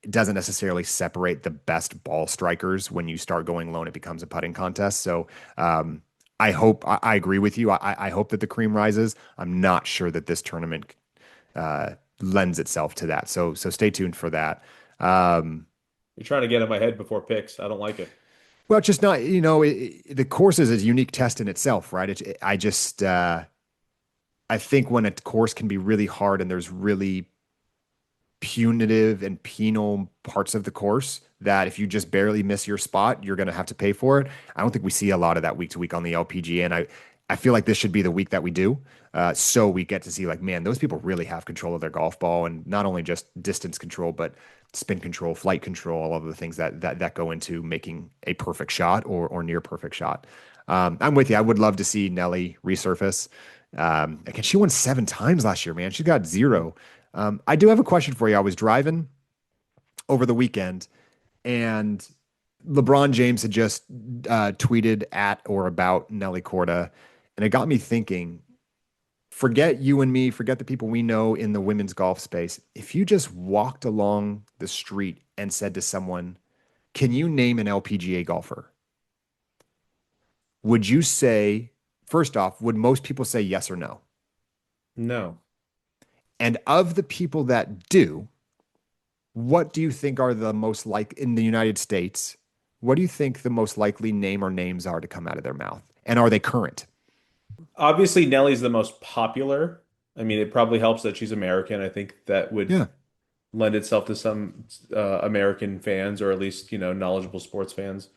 It doesn't necessarily separate the best ball strikers when you start going low and it becomes a putting contest. So I agree with you. I hope that the cream rises. I'm not sure that this tournament uh, lends itself to that. So stay tuned for that. Um, You're trying to get in my head before picks. I don't like it. well, it's just not, the course is a unique test in itself, right? I think when a course can be really hard and there's really punitive and penal parts of the course that if you just barely miss your spot, you're going to have to pay for it. I don't think we see a lot of that week to week on the LPGA, and I feel like this should be the week that we do. So we get to see like, man, those people really have control of their golf ball, and not only just distance control, but spin control, flight control, all of the things that go into making a perfect shot or near perfect shot. I'm with you. I would love to see Nelly resurface. Again, she won 7 times last year, man. She's got zero. I do have a question for you. I was driving over the weekend, and LeBron James had just tweeted at or about Nelly Korda, and it got me thinking. Forget you and me, forget the people we know in the women's golf space. If you just walked along the street and said to someone, "Can you name an LPGA golfer?" Would you say, first off, would most people say yes or no? No. And of the people that do, what do you think are the most like in the United States? What do you think the most likely name or names are to come out of their mouth? And are they current? Obviously, Nelly's the most popular. I mean, it probably helps that she's American. I think that would Yeah. lend itself to some American fans, or at least, knowledgeable sports fans.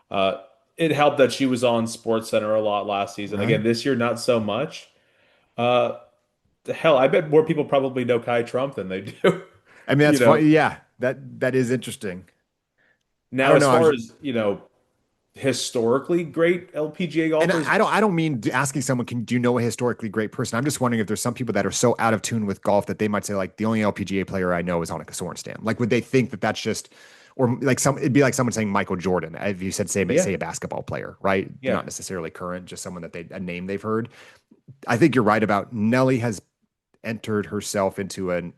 Uh, it helped that she was on Sports Center a lot last season. Right. Again, this year, not so much. Uh, Hell, I bet more people probably know Kai Trump than they do. I mean, that's You know, funny. Yeah, that is interesting. I Now don't as know. far as, historically great LPGA And golfers. I don't mean asking someone, do you know a historically great person? I'm just wondering if there's some people that are so out of tune with golf that they might say like the only LPGA player I know is Annika Sorenstam. Like, would they think that that's just, or like it'd be like someone saying Michael Jordan. If you said say Yeah, a basketball player, right? yeah, Not necessarily current, just someone that a name they've heard. I think you're right about Nelly has entered herself into an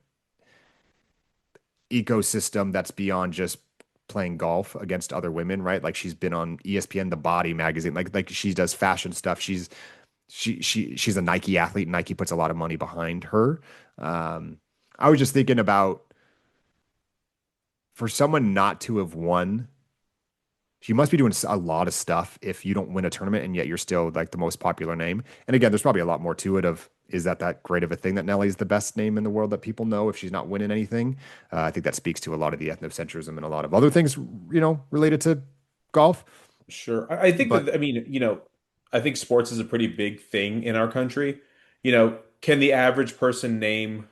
ecosystem that's beyond just playing golf against other women, right? Like she's been on ESPN, The Body magazine, like she does fashion stuff. She's a Nike athlete. Nike puts a lot of money behind her. Um, I was just thinking about for someone not to have won, she must be doing a lot of stuff if you don't win a tournament and yet you're still like the most popular name. And again, there's probably a lot more to it of is that great of a thing that Nelly's the best name in the world that people know if she's not winning anything? I think that speaks to a lot of the ethnocentrism and a lot of other things, related to golf. sure. I think But that, I mean, I think sports is a pretty big thing in our country. Can the average person name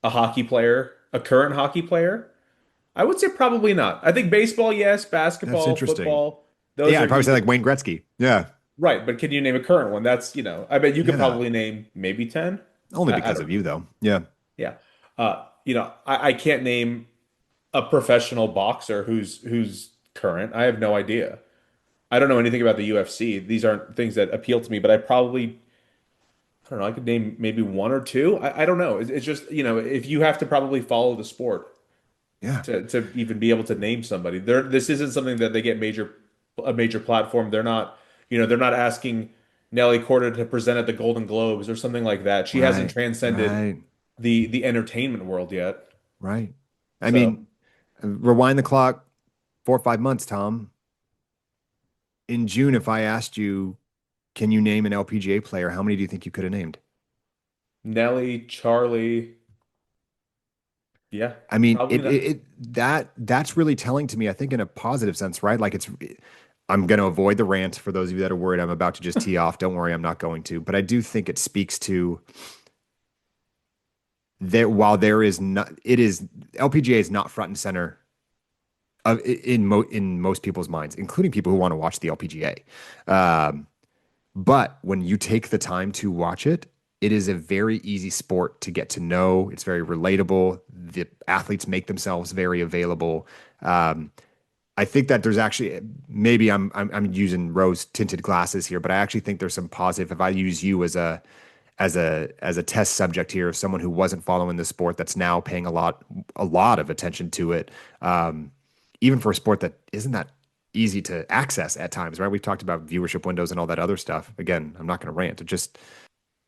a hockey player, a current hockey player? I would say probably not. I think baseball, yes, that's basketball, interesting. football, those Yeah, are I'd probably say easy. like Wayne Gretzky. Yeah. Right, but can you name a current one? I bet you could Yeah. probably name maybe 10. Only I because don't of know. you though. Yeah. Yeah. I can't name a professional boxer who's current. I have no idea. I don't know anything about the UFC. These aren't things that appeal to me, but I don't know, I could name maybe one or two. I don't know. It's just, if you have to probably follow the sport Yeah. to even be able to name somebody. This isn't something that they get a major platform. They're not asking Nelly Korda to present at the Golden Globes or something like that. She hasn't Right. transcended Right. the entertainment world yet. Right. I So mean, rewind the clock 4 or 5 months, Tom. In June, if I asked you, can you name an LPGA player? How many do you think you could have named? Nelly, Charlie, yeah, I mean, probably not. that's really telling to me, I think in a positive sense, right? Like I'm going to avoid the rant for those of you that are worried I'm about to just tee off. Don't worry, I'm not going to. But I do think it speaks to that while there is not, it is LPGA is not front and center in most people's minds, including people who want to watch the LPGA. Um, But when you take the time to watch it, it is a very easy sport to get to know. It's very relatable. The athletes make themselves very available. Um, I think that there's actually maybe I'm using rose tinted glasses here, but I actually think there's some positive. If I use you as a test subject here, someone who wasn't following the sport that's now paying a lot of attention to it, um, even for a sport that isn't that easy to access at times, right? We've talked about viewership windows and all that other stuff. Again, I'm not going to rant. It just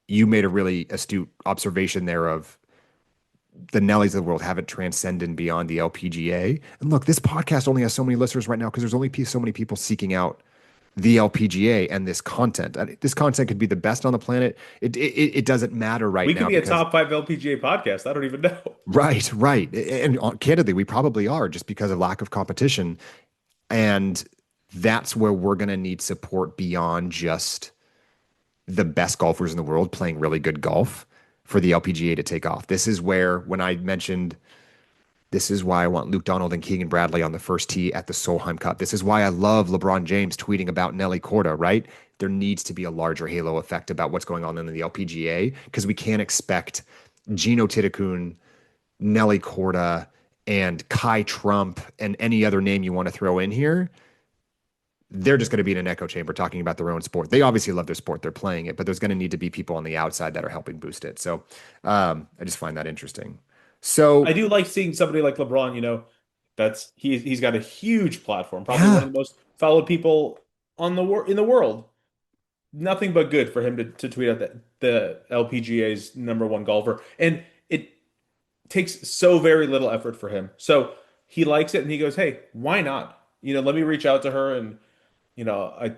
you made a really astute observation there of the Nellies of the world haven't transcended beyond the LPGA. And look, this podcast only has so many listeners right now because there's only so many people seeking out the LPGA and this content. This content could be the best on the planet. It doesn't matter right We could now be a because top five LPGA podcast. I don't even know. right. And candidly, we probably are just because of lack of competition. And that's where we're going to need support beyond just the best golfers in the world playing really good golf for the LPGA to take off. This is where, when I mentioned, this is why I want Luke Donald and Keegan Bradley on the first tee at the Solheim Cup. This is why I love LeBron James tweeting about Nelly Korda, right? There needs to be a larger halo effect about what's going on in the LPGA because we can't expect Gino Titakun, Nelly Korda, and Kai Trump and any other name you want to throw in here. They're just going to be in an echo chamber talking about their own sport. They obviously love their sport, they're playing it, but there's going to need to be people on the outside that are helping boost it. So I just find that interesting. I So do like seeing somebody like LeBron, that's he's got a huge platform, probably one yeah, of the most followed people in the world. Nothing but good for him to tweet out that the LPGA's number one golfer. And it takes so very little effort for him. So he likes it and he goes, "Hey, why not? Let me reach out to her." And you know, I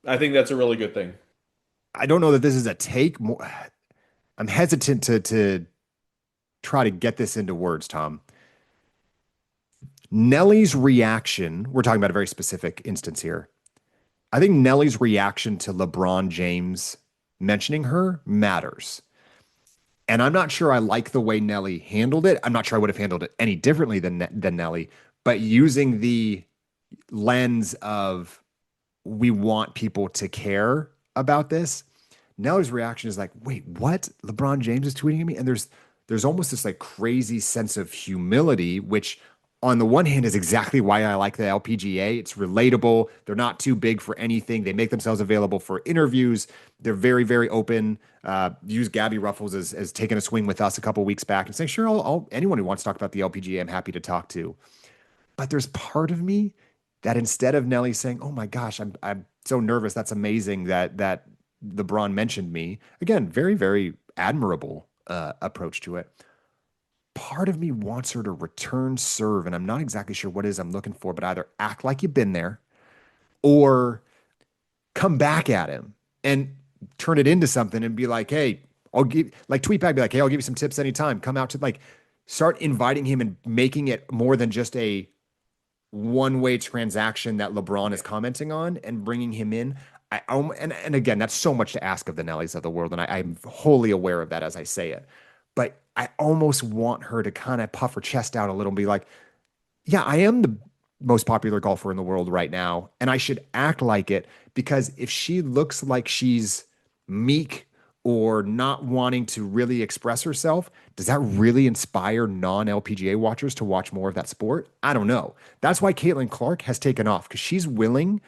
I think that's a really good thing. I don't know that this is a take. I'm hesitant to try to get this into words, Tom. Nelly's reaction, we're talking about a very specific instance here. I think Nelly's reaction to LeBron James mentioning her matters. And I'm not sure I like the way Nelly handled it. I'm not sure I would have handled it any differently than Nelly, but using the lens of we want people to care about this. Nellie's reaction is like, wait, what? LeBron James is tweeting at me? And there's almost this like crazy sense of humility, which on the one hand is exactly why I like the LPGA. It's relatable. They're not too big for anything. They make themselves available for interviews. They're very, very open. Use Gabby Ruffles as taking a swing with us a couple weeks back and saying, sure, anyone who wants to talk about the LPGA, I'm happy to talk to. But there's part of me that instead of Nelly saying, "Oh my gosh, I'm so nervous. That's amazing that LeBron mentioned me." Again, very very admirable approach to it. Part of me wants her to return serve, and I'm not exactly sure what it is I'm looking for, but either act like you've been there or come back at him and turn it into something and be like, "Hey, I'll give," like tweet back, be like, "Hey, I'll give you some tips anytime. Come out to," like, start inviting him and making it more than just a one-way transaction that LeBron is commenting on and bringing him in. And again, that's so much to ask of the Nellies of the world, and I'm wholly aware of that as I say it. But I almost want her to kind of puff her chest out a little and be like, "Yeah, I am the most popular golfer in the world right now, and I should act like it because if she looks like she's meek or not wanting to really express herself, does that really inspire non-LPGA watchers to watch more of that sport? I don't know. That's why Caitlin Clark has taken off because she's willing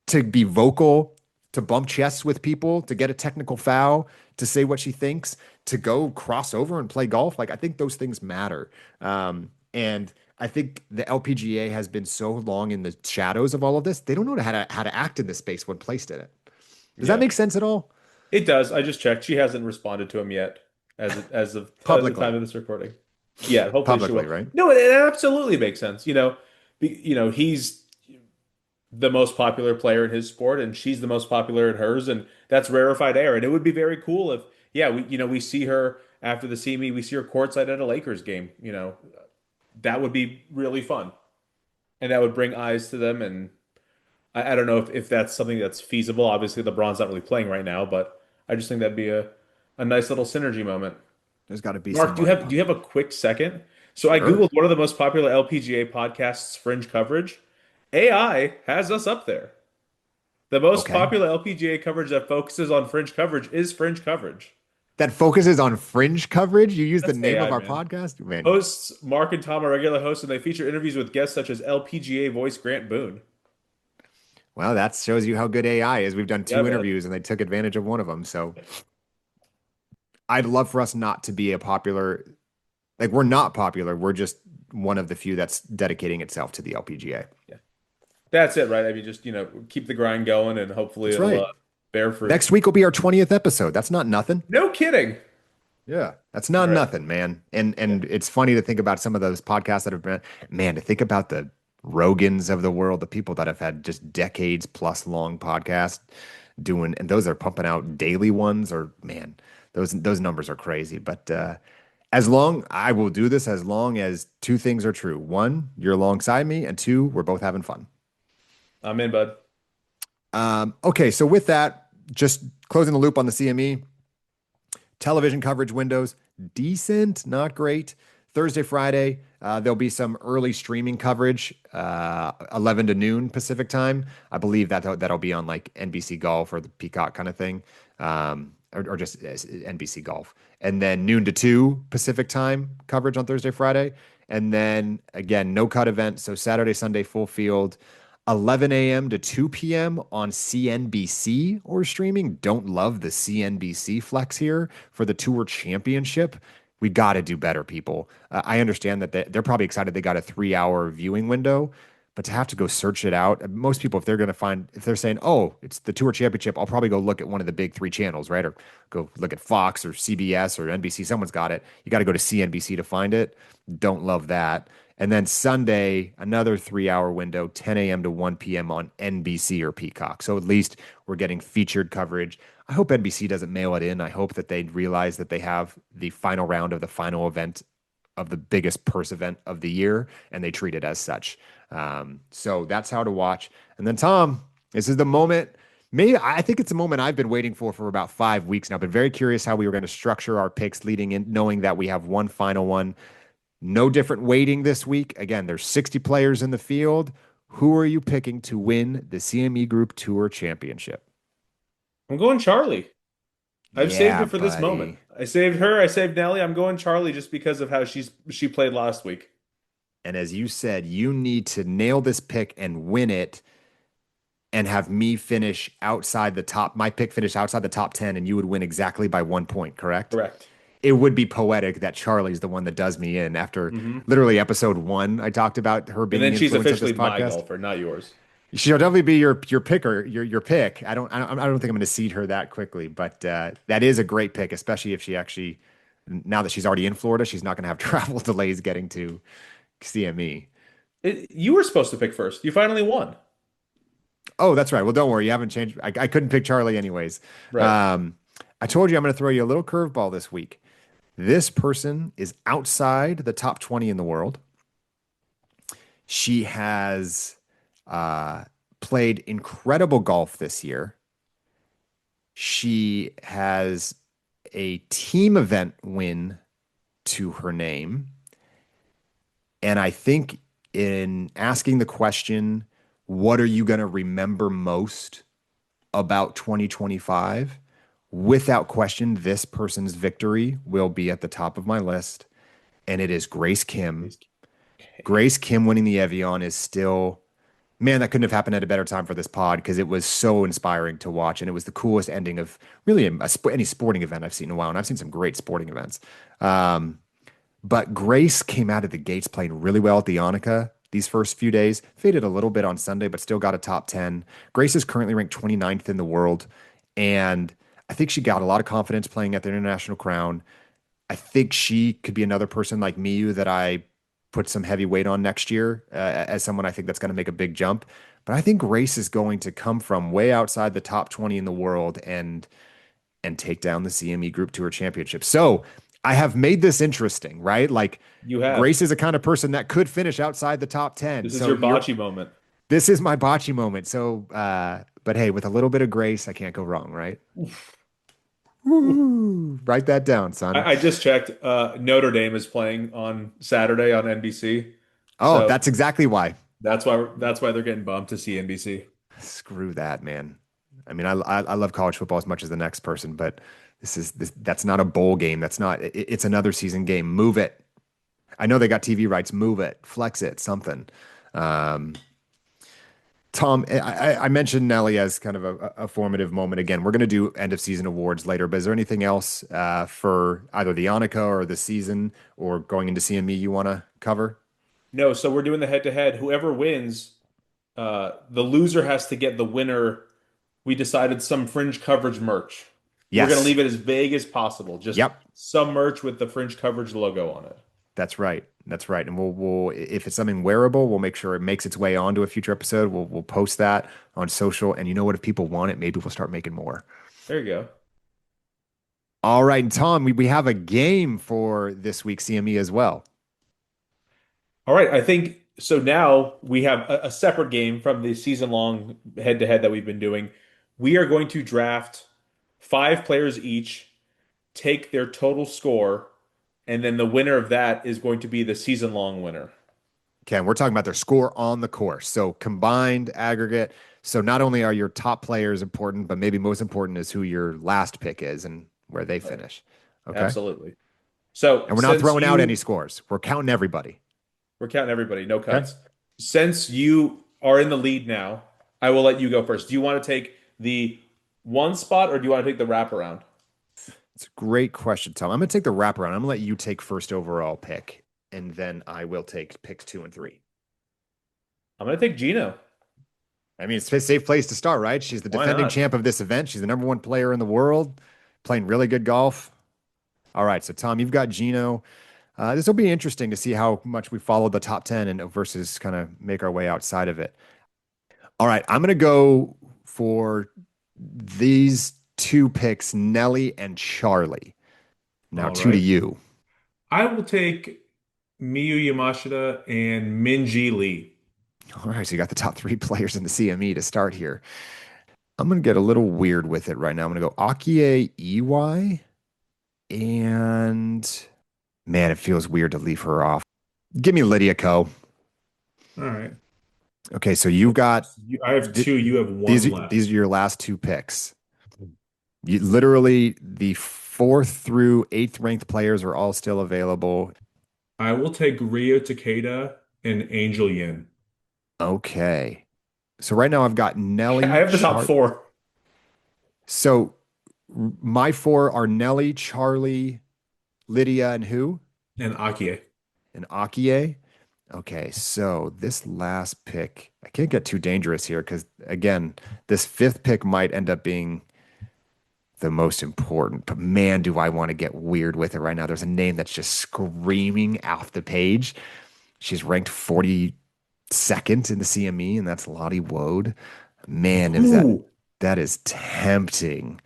to be vocal, to bump chests with people, to get a technical foul, to say what she thinks, to go cross over and play golf. Like I think those things matter. And I think the LPGA has been so long in the shadows of all of this, they don't know how to act in this space when placed in it. Does that Yeah, make sense at all? it does. I just checked. She hasn't responded to him yet as of the time Publicly. of this recording. Yeah, hopefully she Publicly, will. right? No, it absolutely makes sense. He's the most popular player in his sport, and she's the most popular in hers, and that's rarefied air. And it would be very cool if, yeah, we see her after the CME, we see her courtside at a Lakers game. That would be really fun, and that would bring eyes to them. And I don't know if that's something that's feasible. Obviously, LeBron's not really playing right now, but I just think that'd be a nice little synergy moment. There's got to be some Mark, money do you have behind a it. quick second? So I Sure. Googled what are the most popular LPGA podcasts fringe coverage. AI has us up there. The most Okay. popular LPGA coverage that focuses on fringe coverage is fringe coverage. That focuses on fringe coverage. You use the That's name of AI, our man. podcast, man. Hosts Mark and Tom are regular hosts, and they feature interviews with guests such as LPGA voice Grant Boone. Well, that shows you how good AI is. We've done Yeah, two man. interviews and they took advantage of one of them. So I'd love for us not to be a popular, like we're not popular. We're just one of the few that's dedicating itself to the LPGA. Yeah. That's it, right? I mean, just, keep the grind going and hopefully That's it'll right. bear fruit. Next week will be our 20th episode. That's not nothing. No kidding. Yeah. That's All not right. nothing, man. And Yeah. and it's funny to think about some of those podcasts that have been, man, to think about the Rogans of the world, the people that have had just decades plus long podcasts doing, and those are pumping out daily ones, or man, those numbers are crazy. But as long I will do this as long as two things are true. One, you're alongside me, and two, we're both having fun. I'm in, bud. Okay, so with that, just closing the loop on the CME. Television coverage windows, decent, not great. Thursday, Friday, there'll be some early streaming coverage, 11 to noon Pacific time. I believe that'll be on like NBC Golf or the Peacock kind of thing, or just NBC Golf. And then noon to 2 Pacific time coverage on Thursday, Friday. And then again, no cut event. So Saturday, Sunday, full field. 11 a.m. to 2 p.m. on CNBC or streaming. Don't love the CNBC flex here for the Tour Championship. We got to do better, people. I understand that they're probably excited they got a 3 hour viewing window, but to have to go search it out, most people, if they're saying, oh, it's the Tour Championship, I'll probably go look at one of the big three channels, right? Or go look at Fox or CBS or NBC. Someone's got it. You got to go to CNBC to find it. Don't love that. And then Sunday, another 3 hour window, 10 a.m. to 1 p.m. on NBC or Peacock. So at least we're getting featured coverage. I hope NBC doesn't mail it in. I hope that they realize that they have the final round of the final event of the biggest purse event of the year and they treat it as such. So that's how to watch. And then, Tom, this is the moment. Maybe I think it's a moment I've been waiting for about 5 weeks now. I've been very curious how we were going to structure our picks leading in, knowing that we have one final one. No different weighting this week. Again, there's 60 players in the field. Who are you picking to win the CME Group Tour Championship? I'm going Charlie. I've saved Yeah, it for this moment. buddy. I saved her. I saved Nelly. I'm going Charlie just because of how she played last week. And as you said, you need to nail this pick and win it and have me finish outside the top, my pick finish outside the top 10, and you would win exactly by 1 point, correct? Correct. It would be poetic that Charlie's the one that does me in after Hmm. literally episode 1. I talked about her And being then the she's influence of officially this my podcast. golfer, not yours. She'll definitely be your picker, your pick. I don't think I'm going to seed her that quickly, but that is a great pick, especially if she actually, now that she's already in Florida, she's not going to have travel delays getting to CME. You were supposed to pick first. You finally won. Oh, that's right. Well, don't worry, you haven't changed. I couldn't pick Charlie anyways. Right. Um, I told you I'm going to throw you a little curveball this week. This person is outside the top 20 in the world. She has uh, played incredible golf this year. She has a team event win to her name. And I think in asking the question, what are you going to remember most about 2025? Without question, this person's victory will be at the top of my list. And it is Grace Kim. Grace Kim winning the Evian is still, man, that couldn't have happened at a better time for this pod because it was so inspiring to watch. And it was the coolest ending of really any sporting event I've seen in a while. And I've seen some great sporting events. Um, but Grace came out of the gates playing really well at the ANNIKA these first few days, faded a little bit on Sunday, but still got a top 10. Grace is currently ranked 29th in the world. And I think she got a lot of confidence playing at the International Crown. I think she could be another person like Miyu that I put some heavy weight on next year as someone I think that's going to make a big jump. But I think Grace is going to come from way outside the top 20 in the world and take down the CME Group Tour Championship. So I have made this interesting, right? Like You have. Grace is a kind of person that could finish outside the top 10. This is So your you're bocce moment. this is my bocce moment. So but hey, with a little bit of grace, I can't go wrong, right? Oof. Oof. Woo! Write that down, son. I just checked. Notre Dame is playing on Saturday on NBC. Oh, So that's exactly why. that's why they're getting bumped to see NBC. Screw that, man. I mean, I love college football as much as the next person, but that's not a bowl game. That's not it's another season game. Move it. I know they got TV rights. Move it. Flex it. Something. Um, Tom, I mentioned Nelly as kind of a formative moment. Again, we're going to do end of season awards later, but is there anything else for either the ANNIKA or the season or going into CME you want to cover? No, so we're doing the head to head. Whoever wins, the loser has to get the winner. We decided some fringe coverage merch. We're gonna Yes. leave it as vague as possible. Just Yep. some merch with the fringe coverage logo on it. That's right. That's right. And we'll if it's something wearable, we'll make sure it makes its way onto a future episode. We'll post that on social. And you know what? If people want it, maybe we'll start making more. There you go. All right, and Tom, we have a game for this week's CME as well. All right, I think so. Now we have a separate game from the season long head to head that we've been doing. We are going to draft five players each, take their total score, and then the winner of that is going to be the season long winner. Okay, and we're talking about their score on the course. So combined aggregate. So not only are your top players important, but maybe most important is who your last pick is and where they Right. finish. Okay. Absolutely. So And we're not since throwing out any you scores. We're counting everybody. we're counting everybody, no Okay. cuts. Since you are in the lead now, I will let you go first. Do you want to take the one spot or do you want to take the wraparound? It's a great question, Tom. I'm going to take the wraparound. I'm going to let you take first overall pick, and then I will take picks 2 and 3. I'm going to take Gino. I mean, it's a safe place to start, right? She's the Why defending not? champ of this event. She's the number one player in the world, playing really good golf. All right, so Tom, you've got Gino. This will be interesting to see how much we follow the top 10 and versus kind of make our way outside of it. All right, I'm going to go for these two picks, Nelly and Charlie. Now, All two to right. you. I will take Miyu Yamashita and Minji Lee. All right, so you got the top three players in the CME to start here. I'm going to get a little weird with it right now. I'm going to go Akie Iwai, and man, it feels weird to leave her off. Give me Lydia Ko. All right. Okay, so you've got I have th- two, you have these one these left. are your last two picks. Literally the fourth through eighth ranked players are all still available. I will take Rio Takeda and Angel Yin. Okay. So right now I've got I Nelly have the top Char. four So my four are Nelly, Charlie, Lydia, and who? and Akie. And Akie. Okay, so this last pick, I can't get too dangerous here because again, this fifth pick might end up being the most important. But man, do I want to get weird with it right now. There's a name that's just screaming off the page. She's ranked 42nd in the CME, and that's Lottie Wode. Man, is Ooh, that is tempting.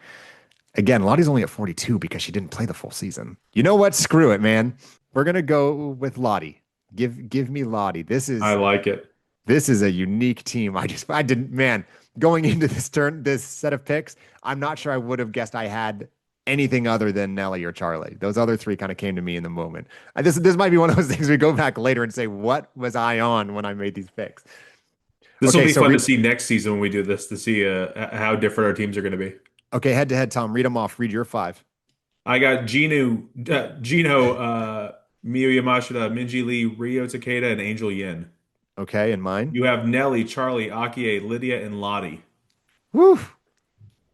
Again, Lottie's only at 42 because she didn't play the full season. You know what? Screw it, man. We're gonna go with Lottie. Give me Lottie. I like it. This is a unique team. I didn't, man, going into this set of picks, I'm not sure I would have guessed I had anything other than Nelly or Charlie. Those other three kind of came to me in the moment. This might be one of those things we go back later and say, what was I on when I made these picks? This will Okay, be so fun to read see next season when we do this to see how different our teams are going to be. okay, head to head, Tom. Read them off. Read your five. I got Gino, Miyu Yamashita, Minji Lee, Rio Takeda, and Angel Yin. Okay, and mine. You have Nelly, Charlie, Akie, Lydia, and Lottie. Woo!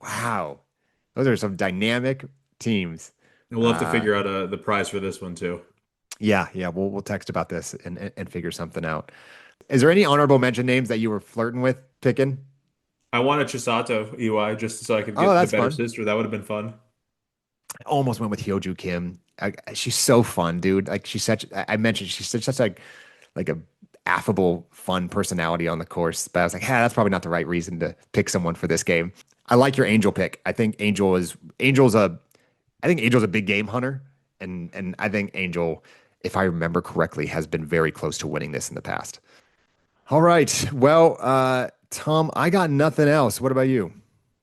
Wow. Those are some dynamic teams. And we'll have to Uh figure out the prize for this one too. yeah, we'll text about this and figure something out. Is there any honorable mention names that you were flirting with picking? I wanted Chisato EY just so I could Oh, get the that's better fun. sister. That would have been fun. I almost went with Hyoju Kim. She's so fun, dude. Like she's such. I mentioned she's such like a affable, fun personality on the course. But I was like, hey, that's probably not the right reason to pick someone for this game. I like your Angel pick. I think Angel's a big game hunter, and I think Angel, if I remember correctly, has been very close to winning this in the past. All right. Well, Tom, I got nothing else. What about you?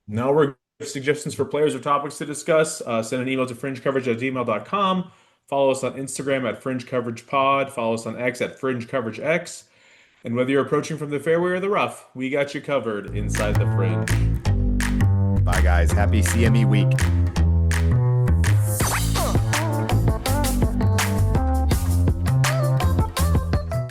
Now we're suggestions for players or topics to discuss. Send an email to fringecoverage@gmail.com. Follow us on Instagram at Fringe Coverage Pod. Follow us on X at Fringe Coverage X. And whether you're approaching from the fairway or the rough, we got you covered inside the fringe. Bye, guys. Happy CME week.